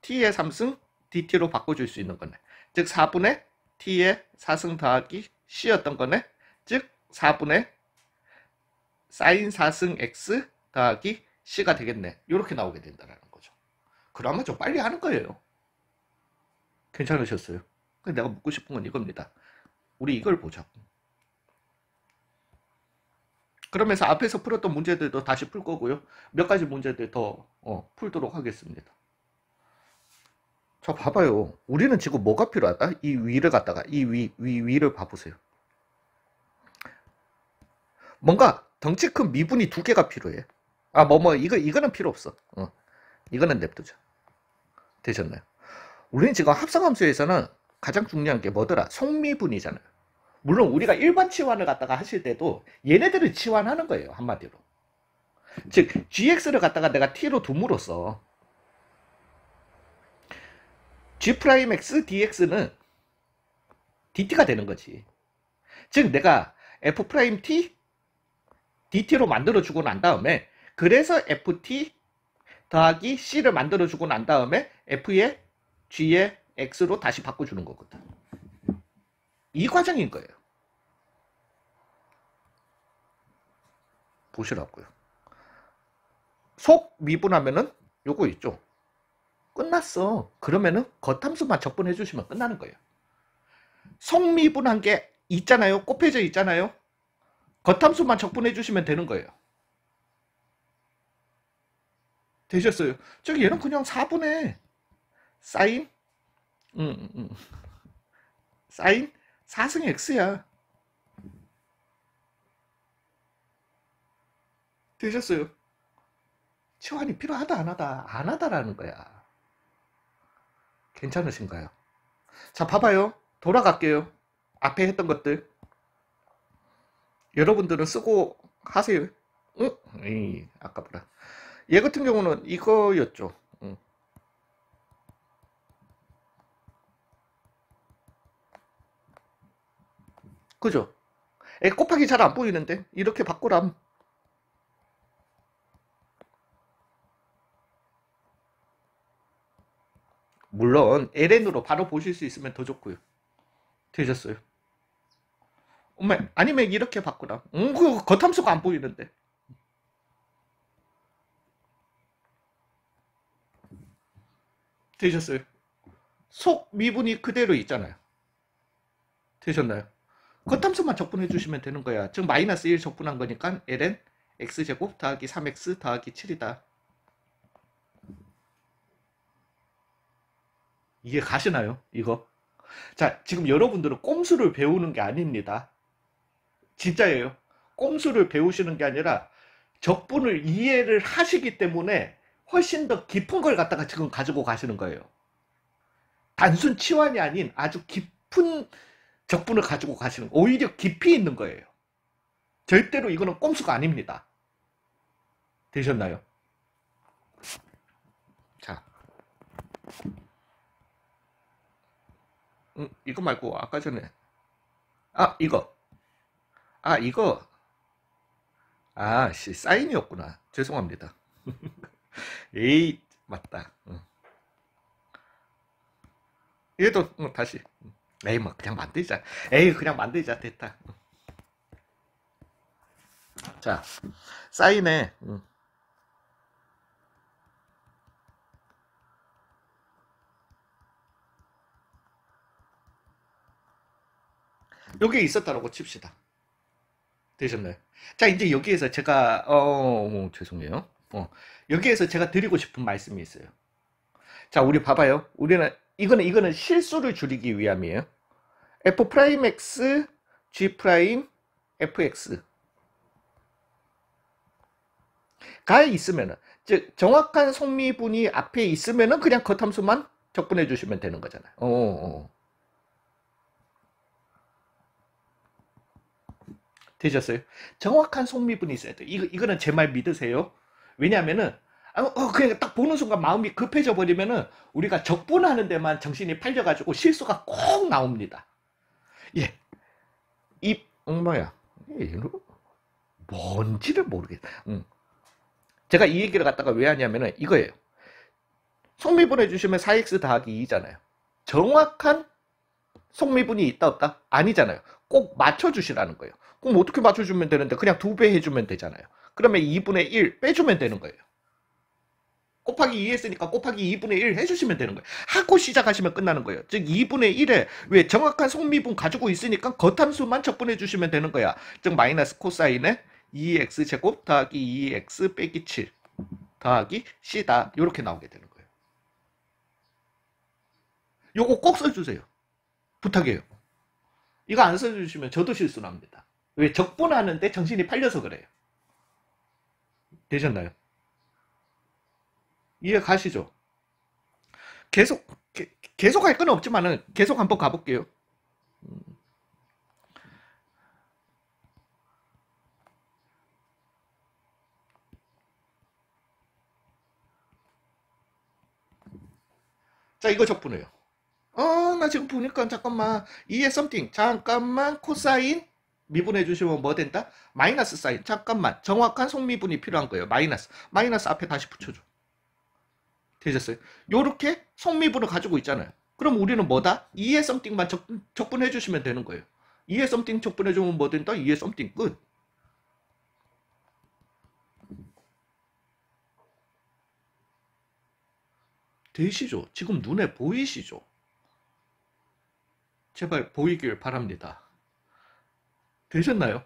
t의 3승 dt로 바꿔줄 수 있는 거네. 즉 4분의 t의 4승 더하기 c였던 거네. 즉 4분의 sin 4승 x 더하기 c가 되겠네. 이렇게 나오게 된다는 거죠. 그러면 좀 빨리 하는 거예요. 괜찮으셨어요? 근데 내가 묻고 싶은 건 이겁니다. 우리 이걸 보자고. 그러면서 앞에서 풀었던 문제들도 다시 풀 거고요. 몇 가지 문제들 더 풀도록 하겠습니다. 자, 봐봐요. 우리는 지금 뭐가 필요하다? 이 위를 갖다가 이 위를 봐보세요. 뭔가 덩치 큰 미분이 두 개가 필요해. 이거는 필요 없어. 이거는 냅두자. 되셨나요? 우리는 지금 합성함수에서는 가장 중요한 게 뭐더라? 속미분이잖아요. 물론 우리가 일반 치환을 갖다가 하실 때도 얘네들을 치환하는 거예요. 한마디로. 즉 gx를 갖다가 내가 t로 둠으로써 g'x dx는 dt가 되는 거지. 즉 내가 f't dt로 만들어주고 난 다음에, 그래서 ft 더하기 c를 만들어주고 난 다음에 f의 g의 x로 다시 바꿔주는 거거든. 이 과정인 거예요. 보시라고요. 속 미분하면은 요거 있죠. 끝났어. 그러면은 겉함수만 적분해 주시면 끝나는 거예요. 속 미분한 게 있잖아요. 곱해져 있잖아요. 겉함수만 적분해 주시면 되는 거예요. 되셨어요? 저기 얘는 그냥 4분의 사인 사인 4승 x야. 되셨어요? 치환이 필요하다 안 하다? 안 하다라는 거야. 괜찮으신가요? 자, 봐봐요. 돌아갈게요. 앞에 했던 것들 여러분들은 쓰고 하세요. 응? 아까보다. 얘 같은 경우는 이거였죠. 응. 그죠? 곱하기 잘 안 보이는데 이렇게 바꾸람. 물론 ln으로 바로 보실 수 있으면 더 좋고요. 되셨어요? 아니면 이렇게 바꾸라. 그 겉함수가 안 보이는데. 되셨어요? 속 미분이 그대로 있잖아요. 되셨나요? 겉함수만 적분해 주시면 되는 거야. 즉 마이너스 1 적분한 거니까 ln x제곱 더하기 3x 더하기 7이다. 이해 가시나요? 이거? 자, 지금 여러분들은 꼼수를 배우는 게 아닙니다. 진짜예요. 꼼수를 배우시는 게 아니라 적분을 이해를 하시기 때문에 훨씬 더 깊은 걸 갖다가 지금 가지고 가시는 거예요. 단순 치환이 아닌 아주 깊은 적분을 가지고 가시는, 오히려 깊이 있는 거예요. 절대로 이거는 꼼수가 아닙니다. 되셨나요? 자, 이거 말고 아까 전에 이거 아, 씨, 사인이었구나. 죄송합니다. 에이, 맞다. 얘도 다시. 에이, 뭐 그냥 만들자. 에이, 그냥 만들자. 됐다. 자, 사인에 요게 있었다라고 칩시다. 되셨나요? 자, 이제 여기에서 제가 죄송해요. 여기에서 제가 드리고 싶은 말씀이 있어요. 자, 우리 봐봐요. 우리는 이거는 실수를 줄이기 위함이에요. f 프라임 x, g 프라임 fx 가 있으면은, 즉 정확한 성미분이 앞에 있으면은 그냥 겉함수만 적분해 주시면 되는 거잖아요. 되셨어요? 정확한 속미분이 있어야 돼. 이거는 제 말 믿으세요. 왜냐하면은 그냥 딱 보는 순간 마음이 급해져 버리면은 우리가 적분하는 데만 정신이 팔려가지고 실수가 꼭 나옵니다. 예, 뭐야? 뭔지를 모르겠다. 제가 이 얘기를 갖다가 왜 하냐면은 이거예요. 속미분 해주시면 4x 더하기 2잖아요. 정확한 속미분이 있다 없다? 아니잖아요. 꼭 맞춰주시라는 거예요. 그럼 어떻게 맞춰주면 되는데 그냥 2배 해주면 되잖아요. 그러면 2분의 1 빼주면 되는 거예요. 곱하기 2 했으니까 곱하기 2분의 1 해주시면 되는 거예요. 하고 시작하시면 끝나는 거예요. 즉 2분의 1에 왜 정확한 속미분 가지고 있으니까 겉함수만 적분해 주시면 되는 거야. 즉 마이너스 코사인에 2x제곱 더하기 2x 빼기 7 더하기 c다. 이렇게 나오게 되는 거예요. 요거 꼭 써주세요. 부탁해요. 이거 안 써주시면 저도 실수 납니다. 왜? 적분하는데 정신이 팔려서 그래요. 되셨나요? 이해 가시죠? 계속 계속 할 건 없지만은 계속 한번 가볼게요. 자, 이거 적분해요. 나 지금 보니까 잠깐만 2에 something 잠깐만 코사인 미분해 주시면 뭐 된다? 마이너스 사인. 잠깐만 정확한 속미분이 필요한 거예요. 마이너스 앞에 다시 붙여줘. 되셨어요? 요렇게 속미분을 가지고 있잖아요. 그럼 우리는 뭐다? 2의 something만 적분해 주시면 되는 거예요. 2의 something 적분해 주면 뭐 된다? 2의 something 끝. 되시죠? 지금 눈에 보이시죠? 제발 보이길 바랍니다. 되셨나요?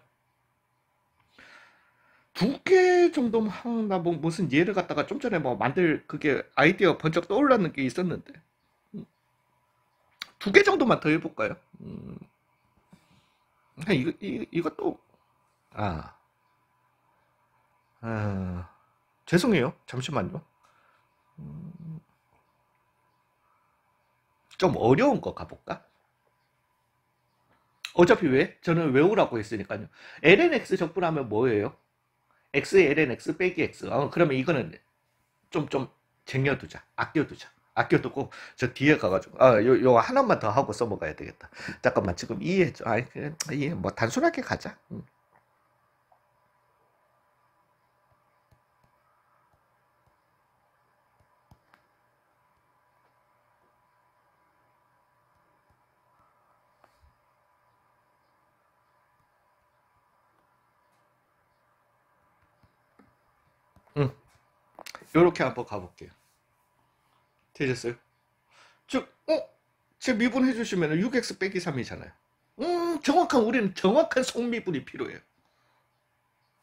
두 개 정도만 나 뭐 무슨 예를 갖다가 좀 전에 뭐 만들 그게 아이디어 번쩍 떠올랐는 게 있었는데 두 개 정도만 더 해볼까요? 이것도 아, 아 죄송해요. 잠시만요. 좀 어려운 거 가볼까? 어차피 왜? 저는 외우라고 했으니까요. lnx 적분하면 뭐예요? x ln x 빼기 x. 그러면 이거는 좀 쟁여두자. 아껴두자. 아껴두고 저 뒤에 가가지고 요 하나만 더 하고 써먹어야 되겠다. 잠깐만 지금 이해해줘. 이해 뭐 단순하게 가자. 요렇게 한번 가볼게요. 되셨어요? 즉, 제 미분 해주시면 6x 빼기 3이잖아요. 우리는 정확한 속미분이 필요해요.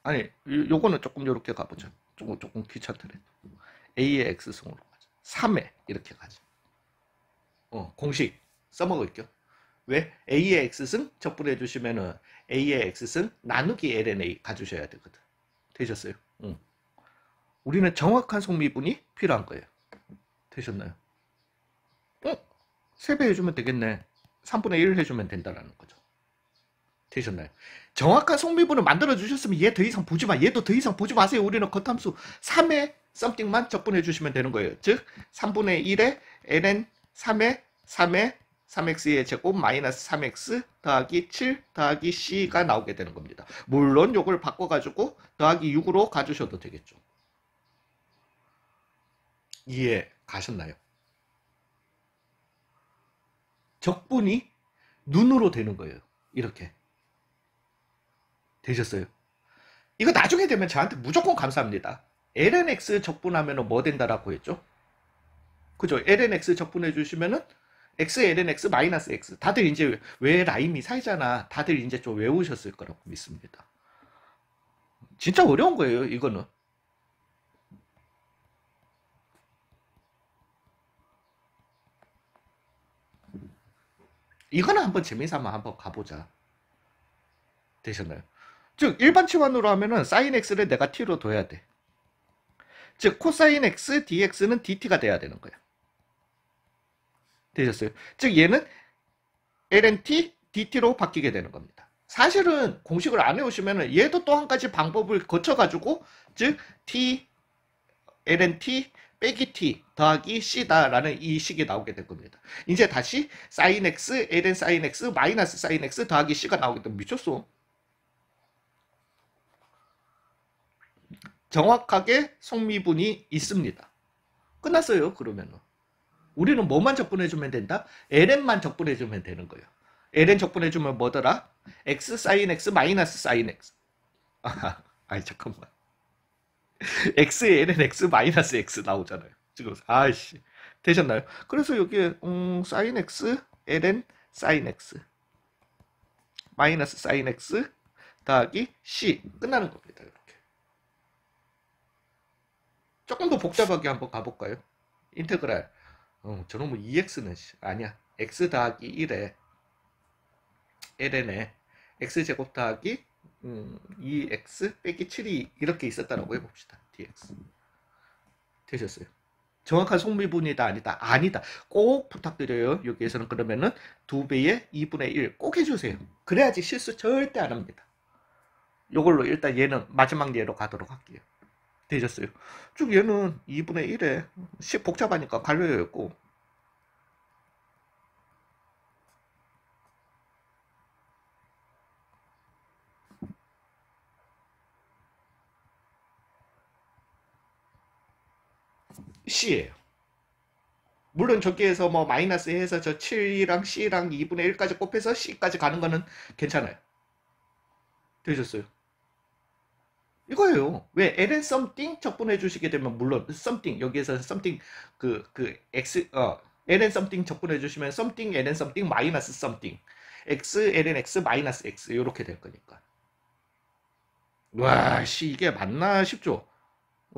아니, 요거는 조금 요렇게 가보자. 조금 귀찮더라도. a의 x승으로 가자. 3에 이렇게 가자. 공식 써먹을게요. 왜? a의 x승 적분해 주시면은 a의 x승 나누기 lna 가주셔야 되거든. 되셨어요? 우리는 정확한 속미분이 필요한 거예요. 되셨나요? 3배 해주면 되겠네. 3분의 1 해주면 된다라는 거죠. 되셨나요? 정확한 속미분을 만들어 주셨으면 얘 더 이상 보지 마. 얘도 더 이상 보지 마세요. 우리는 겉함수 3의 something만 적분해 주시면 되는 거예요. 즉 3분의 1에 ln 3의 3x의 제곱 마이너스 3x 더하기 7 더하기 c가 나오게 되는 겁니다. 물론 요걸 바꿔가지고 더하기 6으로 가주셔도 되겠죠. 이해 가셨나요? 적분이 눈으로 되는 거예요. 이렇게. 되셨어요? 이거 나중에 되면 저한테 무조건 감사합니다. lnx 적분하면 뭐 된다라고 했죠? 그죠? lnx 적분해 주시면은 x lnx 마이너스 x. 다들 이제 왜 라임이 사이잖아. 다들 이제 좀 외우셨을 거라고 믿습니다. 진짜 어려운 거예요, 이거는. 이거는 한번 재미삼아 한번 가보자. 되셨나요? 즉 일반 치환으로 하면은 sin x를 내가 t로 둬야 돼. 즉 코사인 x dx는 dt가 돼야 되는 거야. 되셨어요? 즉 얘는 lnt dt로 바뀌게 되는 겁니다. 사실은 공식을 안 해오시면은 얘도 또 한 가지 방법을 거쳐가지고 즉 t lnt 빼기 t 더하기 c다라는 이 식이 나오게 될 겁니다. 이제 다시 sin x ln sin x 마이너스 sin x 더하기 c가 나오게 되면 미쳤어. 정확하게 성미분이 있습니다. 끝났어요. 그러면은 우리는 뭐만 적분해주면 된다? ln만 적분해주면 되는 거예요. ln 적분해주면 뭐더라? x sin x 마이너스 sin x. 아이 잠깐만. x ln x 마이너스 x 나오잖아요. 지금 아이씨 되셨나요? 그래서 여기에 sin x ln sin x 마이너스 sin x 더하기 c 끝나는 겁니다. 이렇게. 조금 더 복잡하게 한번 가볼까요? 인테그랄. 저놈의 2x는 아니야. x 더하기 1에 ln에 x제곱 더하기 2x 빼기 7이 이렇게 있었다라고 해봅시다. dx. 되셨어요? 정확한 속미분이다 아니다? 아니다. 꼭 부탁드려요. 여기에서는 그러면은 2배의 2분의 1 꼭 해주세요. 그래야지 실수 절대 안 합니다. 요걸로 일단 얘는 마지막 예로 가도록 할게요. 되셨어요? 쭉 얘는 2분의 1에 10 복잡하니까 갈려였고 C예요. 물론 저기에서 뭐 마이너스 해서 저 7이랑 C랑 2분의 1까지 곱해서 C까지 가는 거는 괜찮아요. 되셨어요? 이거예요. 왜 ln something 적분해 주시게 되면 물론 something 여기에서 something x ln something 적분해 주시면 something ln something 마이너스 something x ln x 마이너스 x 이렇게 될 거니까. 와, 씨 이게 맞나 싶죠?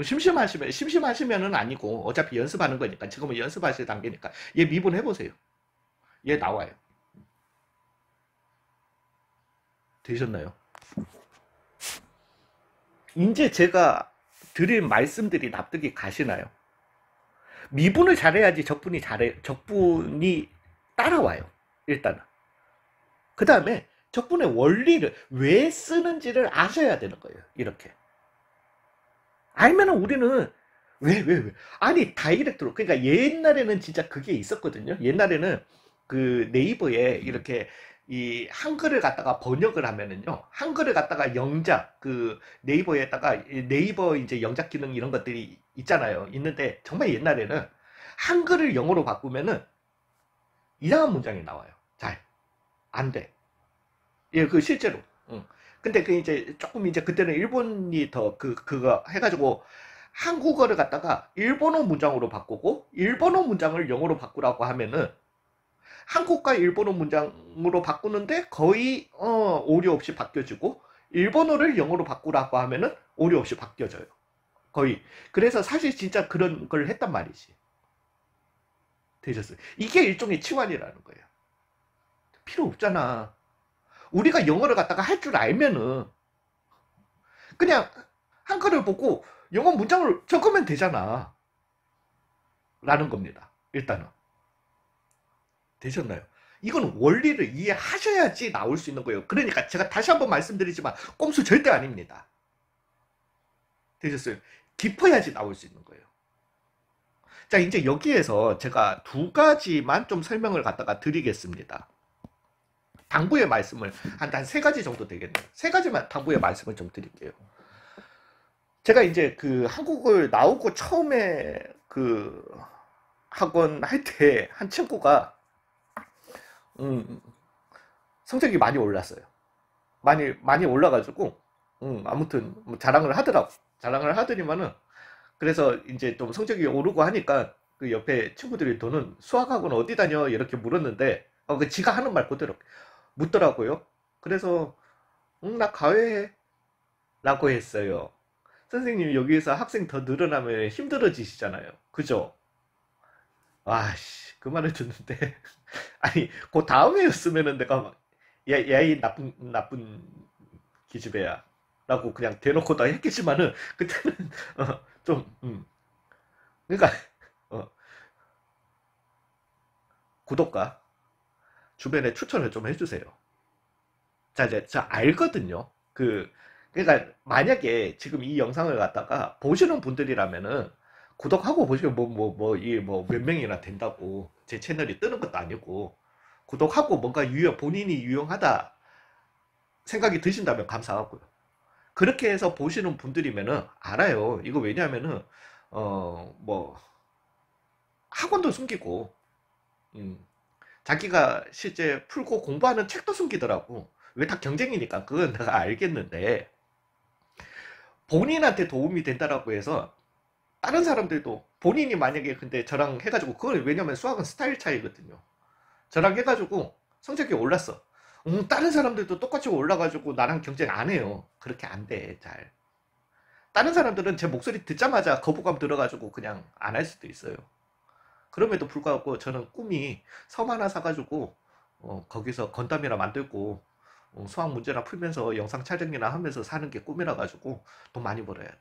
심심하시면은 아니고 어차피 연습하는 거니까 지금은 연습하실 단계니까 얘 미분해 보세요. 얘 나와요. 되셨나요? 이제 제가 드린 말씀들이 납득이 가시나요? 미분을 잘해야지 적분이 따라와요. 일단은. 그 다음에 적분의 원리를 왜 쓰는지를 아셔야 되는 거예요. 이렇게. 알면은 우리는 왜? 아니 다이렉트로 그러니까 옛날에는 진짜 그게 있었거든요. 옛날에는 그 네이버에 이렇게 이 한글을 갖다가 번역을 하면은요. 한글을 갖다가 영작 그 네이버에다가 네이버 이제 영작 기능 이런 것들이 있잖아요. 있는데 정말 옛날에는 한글을 영어로 바꾸면은 이상한 문장이 나와요. 잘 안 돼. 예, 그 실제로. 응. 근데 그 이제 조금 이제 그때는 일본이 더 그거 해가지고 한국어를 갖다가 일본어 문장으로 바꾸고 일본어 문장을 영어로 바꾸라고 하면은 한국과 일본어 문장으로 바꾸는데 거의 오류 없이 바뀌어지고 일본어를 영어로 바꾸라고 하면은 오류 없이 바뀌어져요. 거의. 그래서 사실 진짜 그런 걸 했단 말이지. 되셨어요. 이게 일종의 치환이라는 거예요. 필요 없잖아. 우리가 영어를 갖다가 할 줄 알면은 그냥 한글을 보고 영어 문장을 적으면 되잖아. 라는 겁니다. 일단은. 되셨나요? 이건 원리를 이해하셔야지 나올 수 있는 거예요. 그러니까 제가 다시 한번 말씀드리지만 꼼수 절대 아닙니다. 되셨어요? 깊어야지 나올 수 있는 거예요. 자, 이제 여기에서 제가 두 가지만 좀 설명을 갖다가 드리겠습니다. 당부의 말씀을 한 세 가지 정도 되겠네요. 세 가지만 당부의 말씀을 좀 드릴게요. 제가 이제 그 한국을 나오고 처음에 그 학원 할 때 한 친구가 성적이 많이 올랐어요. 많이 올라가지고 아무튼 뭐 자랑을 하더라고. 자랑을 하더니만은 그래서 이제 좀 성적이 오르고 하니까 그 옆에 친구들이 너는 수학학원 어디 다녀? 이렇게 물었는데 그 지가 하는 말 그대로 묻더라고요. 그래서 나 가외해 라고 했어요. 선생님 여기에서 학생 더 늘어나면 힘들어지시잖아요. 그죠? 아씨 그 말을 듣는데 아니 그 다음에였으면은 내가 막, 야 이 나쁜 기집애야 라고 그냥 대놓고 다 했겠지만은 그때는 좀 그러니까 어, 구독과 주변에 추천을 좀 해주세요. 자 이제 저 알거든요. 그러니까 만약에 지금 이 영상을 갖다가 보시는 분들이라면은 구독하고 보시면 이 몇 명이나 된다고 제 채널이 뜨는 것도 아니고 구독하고 뭔가 본인이 유용하다 생각이 드신다면 감사하고요. 그렇게 해서 보시는 분들이면은 알아요. 이거 왜냐하면은 뭐 학원도 숨기고 자기가 실제 풀고 공부하는 책도 숨기더라고. 왜 다 경쟁이니까 그건 내가 알겠는데 본인한테 도움이 된다라고 해서 다른 사람들도 본인이 만약에 근데 저랑 해가지고 그걸 왜냐면 수학은 스타일 차이거든요. 저랑 해가지고 성적이 올랐어. 다른 사람들도 똑같이 올라가지고 나랑 경쟁 안 해요. 그렇게 안 돼, 잘. 다른 사람들은 제 목소리 듣자마자 거부감 들어가지고 그냥 안 할 수도 있어요. 그럼에도 불구하고 저는 꿈이 섬 하나 사가지고 거기서 건담이나 만들고 수학 문제나 풀면서 영상 촬영이나 하면서 사는 게 꿈이라 가지고 돈 많이 벌어야 돼.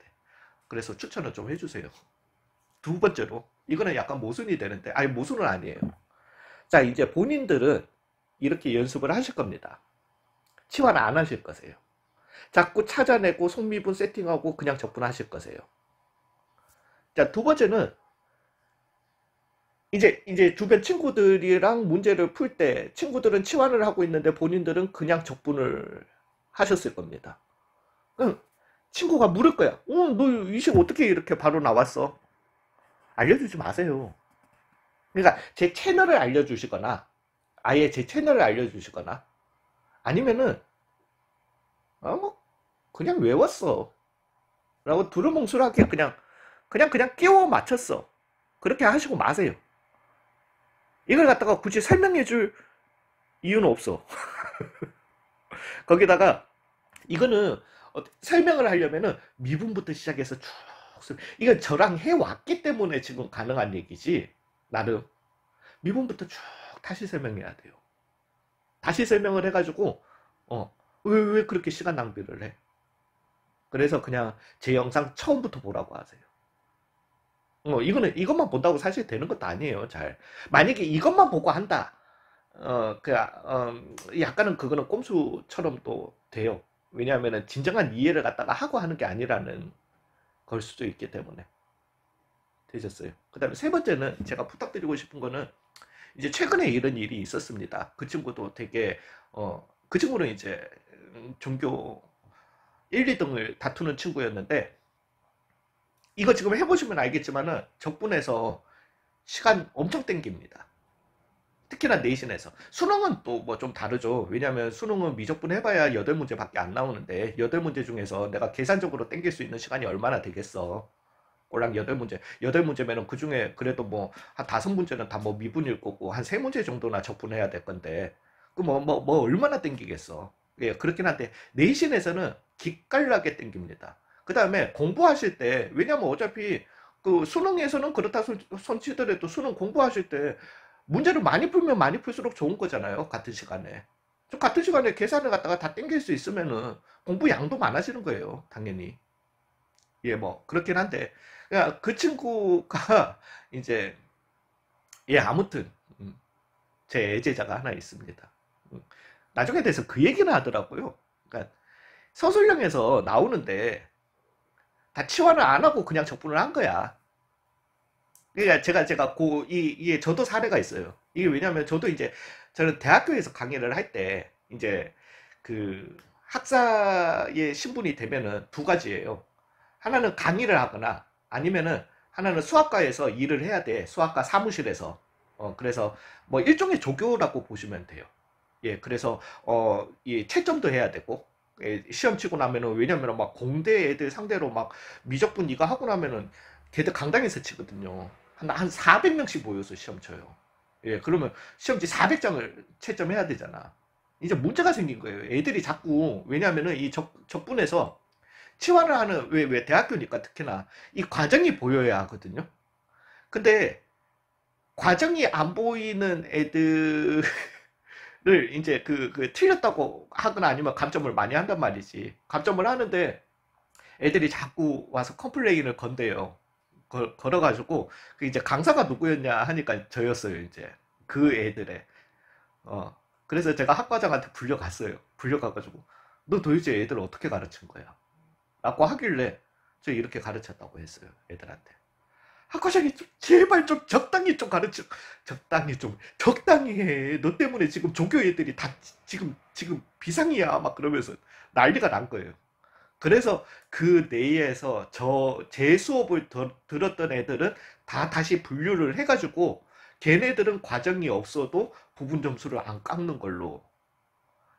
그래서 추천을 좀 해주세요. 두 번째로 이거는 약간 모순이 되는데 아니 모순은 아니에요. 자 이제 본인들은 이렇게 연습을 하실 겁니다. 치환 안 하실 거세요. 자꾸 찾아내고 속미분 세팅하고 그냥 적분하실 거세요. 자 두 번째는 이제 주변 친구들이랑 문제를 풀 때 친구들은 치환을 하고 있는데 본인들은 그냥 적분을 하셨을 겁니다. 그럼 친구가 물을 거야. 너 이식 어떻게 이렇게 바로 나왔어? 알려주지 마세요. 그러니까 제 채널을 알려주시거나 아예 제 채널을 알려주시거나 아니면은 뭐 그냥 외웠어 라고 두루뭉술하게 그냥 끼워 맞췄어. 그렇게 하시고 마세요. 이걸 갖다가 굳이 설명해 줄 이유는 없어. 거기다가 이거는 설명을 하려면은 미분부터 시작해서 쭉 이건 저랑 해왔기 때문에 지금 가능한 얘기지. 나름 미분부터 쭉 다시 설명해야 돼요. 다시 설명을 해가지고 왜 그렇게 시간 낭비를 해? 그래서 그냥 제 영상 처음부터 보라고 하세요. 이것만 본다고 사실 되는 것도 아니에요. 잘 만약에 이것만 보고 한다. 약간은 그거는 꼼수처럼 또 돼요. 왜냐하면은 진정한 이해를 갖다가 하고 하는 게 아니라는 걸 수도 있기 때문에 되셨어요. 그 다음에 세 번째는 제가 부탁드리고 싶은 거는 이제 최근에 이런 일이 있었습니다. 그 친구도 되게 그 친구는 이제 종교 1, 2등을 다투는 친구였는데 이거 지금 해보시면 알겠지만은 적분해서 시간 엄청 땡깁니다. 특히나 내신에서 수능은 또 뭐 좀 다르죠. 왜냐하면 수능은 미적분 해봐야 8문제밖에 안 나오는데 8문제 중에서 내가 계산적으로 땡길 수 있는 시간이 얼마나 되겠어. 꼴랑 8문제 8문제면은 그 중에 그래도 뭐 한 5문제는 다 뭐 미분일 거고 한 3문제 정도나 적분해야 될 건데 그 뭐 얼마나 땡기겠어. 예, 그렇긴 한데 내신에서는 기깔나게 땡깁니다. 그 다음에 공부하실 때 왜냐면 어차피 그 수능에서는 그렇다 손치더라도 수능 공부하실 때 문제를 많이 풀면 많이 풀수록 좋은 거잖아요. 같은 시간에. 같은 시간에 계산을 갖다가 다 땡길 수 있으면은 공부 양도 많아지는 거예요. 당연히. 예, 뭐 그렇긴 한데 그 친구가 이제 예, 아무튼 제 애제자가 하나 있습니다. 나중에 돼서 그 얘기는 하더라고요. 그러니까 서술형에서 나오는데 다 치환을 안 하고 그냥 적분을 한 거야. 그러니까 제가 이게 저도 사례가 있어요. 이게 왜냐면 저도 이제 저는 대학교에서 강의를 할 때 이제 그 학사의 신분이 되면은 두 가지예요. 하나는 강의를 하거나 아니면은 하나는 수학과에서 일을 해야 돼. 수학과 사무실에서. 그래서 뭐 일종의 조교라고 보시면 돼요. 예, 그래서 이 채점도 해야 되고 예, 시험 치고 나면은 왜냐면은 막 공대 애들 상대로 막 미적분 이거 하고 나면은 걔들 강당에서 치거든요. 한 400명씩 모여서 시험 쳐요. 예, 그러면 시험지 400장을 채점해야 되잖아. 이제 문제가 생긴 거예요. 애들이 자꾸 왜냐면은 이 적분에서 치환을 하는 왜 대학교니까 특히나 이 과정이 보여야 하거든요. 근데 과정이 안 보이는 애들을 이제 틀렸다고 하거나 아니면 감점을 많이 한단 말이지. 감점을 하는데 애들이 자꾸 와서 컴플레인을 건대요. 걸어가지고 그 이제 강사가 누구였냐 하니까 저였어요. 이제 그 애들의 그래서 제가 학과장한테 불려갔어요. 불려가가지고 너 도대체 애들 어떻게 가르친 거야? 라고 하길래 저 이렇게 가르쳤다고 했어요. 애들한테. 학과장이 제발 좀 적당히 좀 가르쳐. 적당히 해. 너 때문에 지금 조교 애들이 다 지금 비상이야. 막 그러면서 난리가 난 거예요. 그래서 그 내에서 제 수업을 들었던 애들은 다 다시 분류를 해가지고 걔네들은 과정이 없어도 부분 점수를 안 깎는 걸로.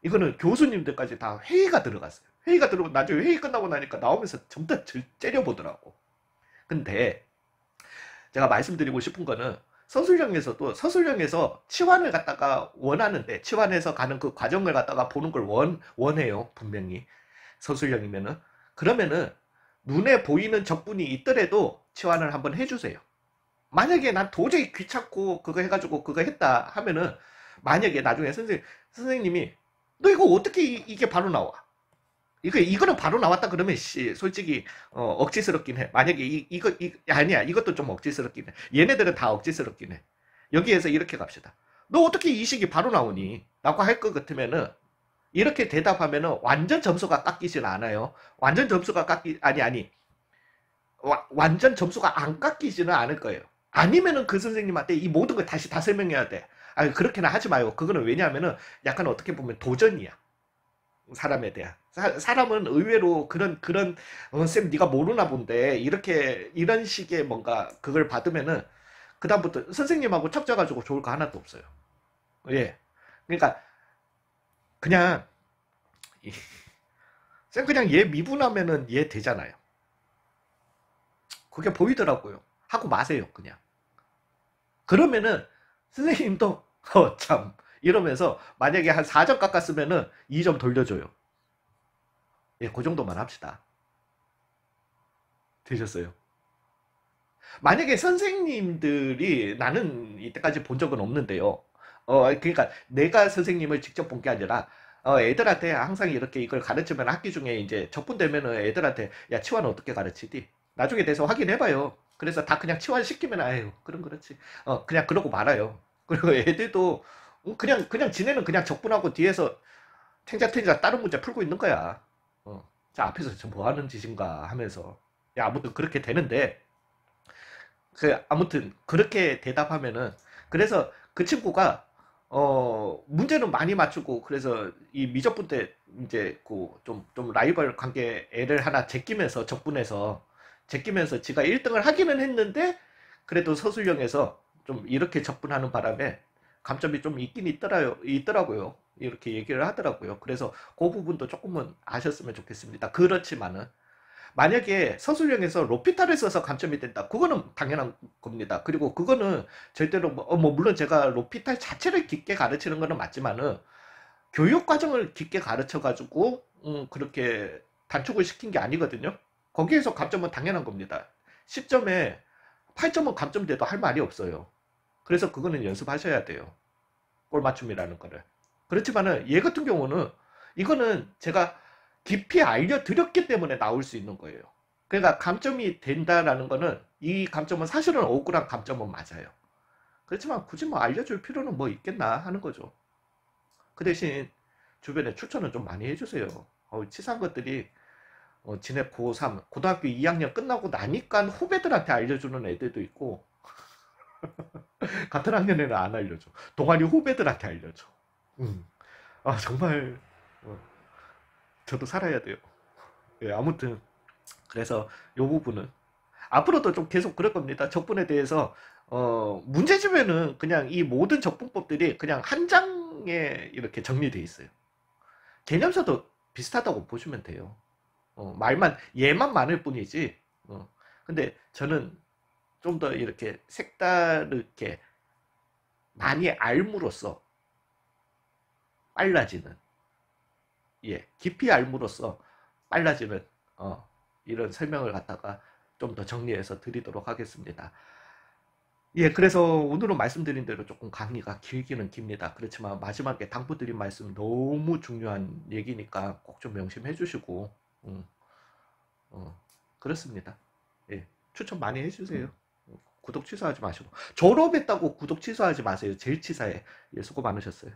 이거는 교수님들까지 다 회의가 들어갔어요. 회의가 들어오고 나중에 회의 끝나고 나니까 나오면서 전부 다 째려보더라고. 근데 제가 말씀드리고 싶은 거는 서술형에서 치환을 갖다가 원하는데 치환해서 가는 그 과정을 갖다가 보는 걸 원해요. 분명히. 서술형이면은. 그러면은 눈에 보이는 적분이 있더라도 치환을 한번 해주세요. 만약에 난 도저히 귀찮고 그거 해가지고 그거 했다 하면은 만약에 나중에 선생님이 너 이거 어떻게 이게 바로 나와? 이거는 바로 나왔다 그러면 씨 솔직히 억지스럽긴 해. 만약에 아니야 이것도 좀 억지스럽긴 해. 얘네들은 다 억지스럽긴 해. 여기에서 이렇게 갑시다. 너 어떻게 이 식이 바로 나오니? 라고 할 것 같으면은 이렇게 대답하면은 완전 점수가 깎이진 않아요. 완전 점수가 아니 완전 점수가 안 깎이지는 않을 거예요. 아니면은 그 선생님한테 이 모든 걸 다시 다 설명해야 돼. 아니 그렇게는 하지 마요. 그거는 왜냐하면은 약간 어떻게 보면 도전이야. 사람에 대한 사람은 의외로 그런 쌤 네가 모르나 본데 이렇게 이런 식의 뭔가 그걸 받으면은 그다음부터 선생님하고 척져가지고 좋을 거 하나도 없어요. 예, 그러니까 그냥 쌤 그냥 얘 미분하면은 얘 되잖아요. 그게 보이더라고요. 하고 마세요 그냥. 그러면은 선생님도 참 이러면서 만약에 한 4점 깎았으면은 2점 돌려줘요. 예, 그 정도만 합시다. 되셨어요? 만약에 선생님들이 나는 이때까지 본 적은 없는데요. 그러니까 내가 선생님을 직접 본 게 아니라 애들한테 항상 이렇게 이걸 가르치면 학기 중에 이제 적분되면은 애들한테 야 치환 어떻게 가르치디? 나중에 돼서 확인해봐요. 그래서 다 그냥 치환 시키면 아유 그럼 그렇지. 그냥 그러고 말아요. 그리고 애들도 그냥 지네는 그냥 적분하고 뒤에서 탱자탱자 다른 문제 풀고 있는 거야. 자 앞에서 저 뭐 하는 짓인가 하면서 야 아무튼 그렇게 되는데 아무튼 그렇게 대답하면은 그래서 그 친구가 문제는 많이 맞추고 그래서 이 미적분 때 이제 좀 라이벌 관계 애를 하나 제끼면서 적분해서 제끼면서 지가 1등을 하기는 했는데 그래도 서술형에서 좀 이렇게 적분하는 바람에 감점이 좀 있더라고요. 이렇게 얘기를 하더라고요. 그래서 그 부분도 조금은 아셨으면 좋겠습니다. 그렇지만은 만약에 서술형에서 로피탈을 써서 감점이 된다. 그거는 당연한 겁니다. 그리고 그거는 절대로 물론 제가 로피탈 자체를 깊게 가르치는 거는 맞지만은 교육 과정을 깊게 가르쳐 가지고 그렇게 단축을 시킨 게 아니거든요. 거기에서 감점은 당연한 겁니다. 10점에 8점은 감점돼도 할 말이 없어요. 그래서 그거는 연습하셔야 돼요. 골 맞춤이라는 거를. 그렇지만은 얘 같은 경우는 이거는 제가 깊이 알려드렸기 때문에 나올 수 있는 거예요. 그러니까 감점이 된다라는 거는 이 감점은 사실은 억울한 감점은 맞아요. 그렇지만 굳이 뭐 알려줄 필요는 뭐 있겠나 하는 거죠. 그 대신 주변에 추천을 좀 많이 해주세요. 치사한 것들이 지네 고3, 고등학교 2학년 끝나고 나니까 후배들한테 알려주는 애들도 있고 같은 학년에는 안 알려줘. 동아리 후배들한테 알려줘. 음. 아, 정말, 어, 저도 살아야 돼요. 예, 아무튼, 그래서 요 부분은 앞으로도 좀 계속 그럴 겁니다. 적분에 대해서 문제집에는 그냥 이 모든 적분법들이 그냥 한 장에 이렇게 정리돼 있어요. 개념서도 비슷하다고 보시면 돼요. 말만 얘만 많을 뿐이지. 근데 저는 좀 더 이렇게 색다르게 많이 알므로써 빨라지는, 예, 깊이 알므로써 빨라지는 이런 설명을 갖다가 좀 더 정리해서 드리도록 하겠습니다. 예, 그래서 오늘은 말씀드린 대로 조금 강의가 길기는 깁니다. 그렇지만 마지막에 당부드린 말씀 너무 중요한 얘기니까 꼭 좀 명심해 주시고, 음, 어, 그렇습니다. 예, 추천 많이 해주세요. 구독 취소하지 마시고. 졸업했다고 구독 취소하지 마세요. 제일 치사해. 예, 수고 많으셨어요.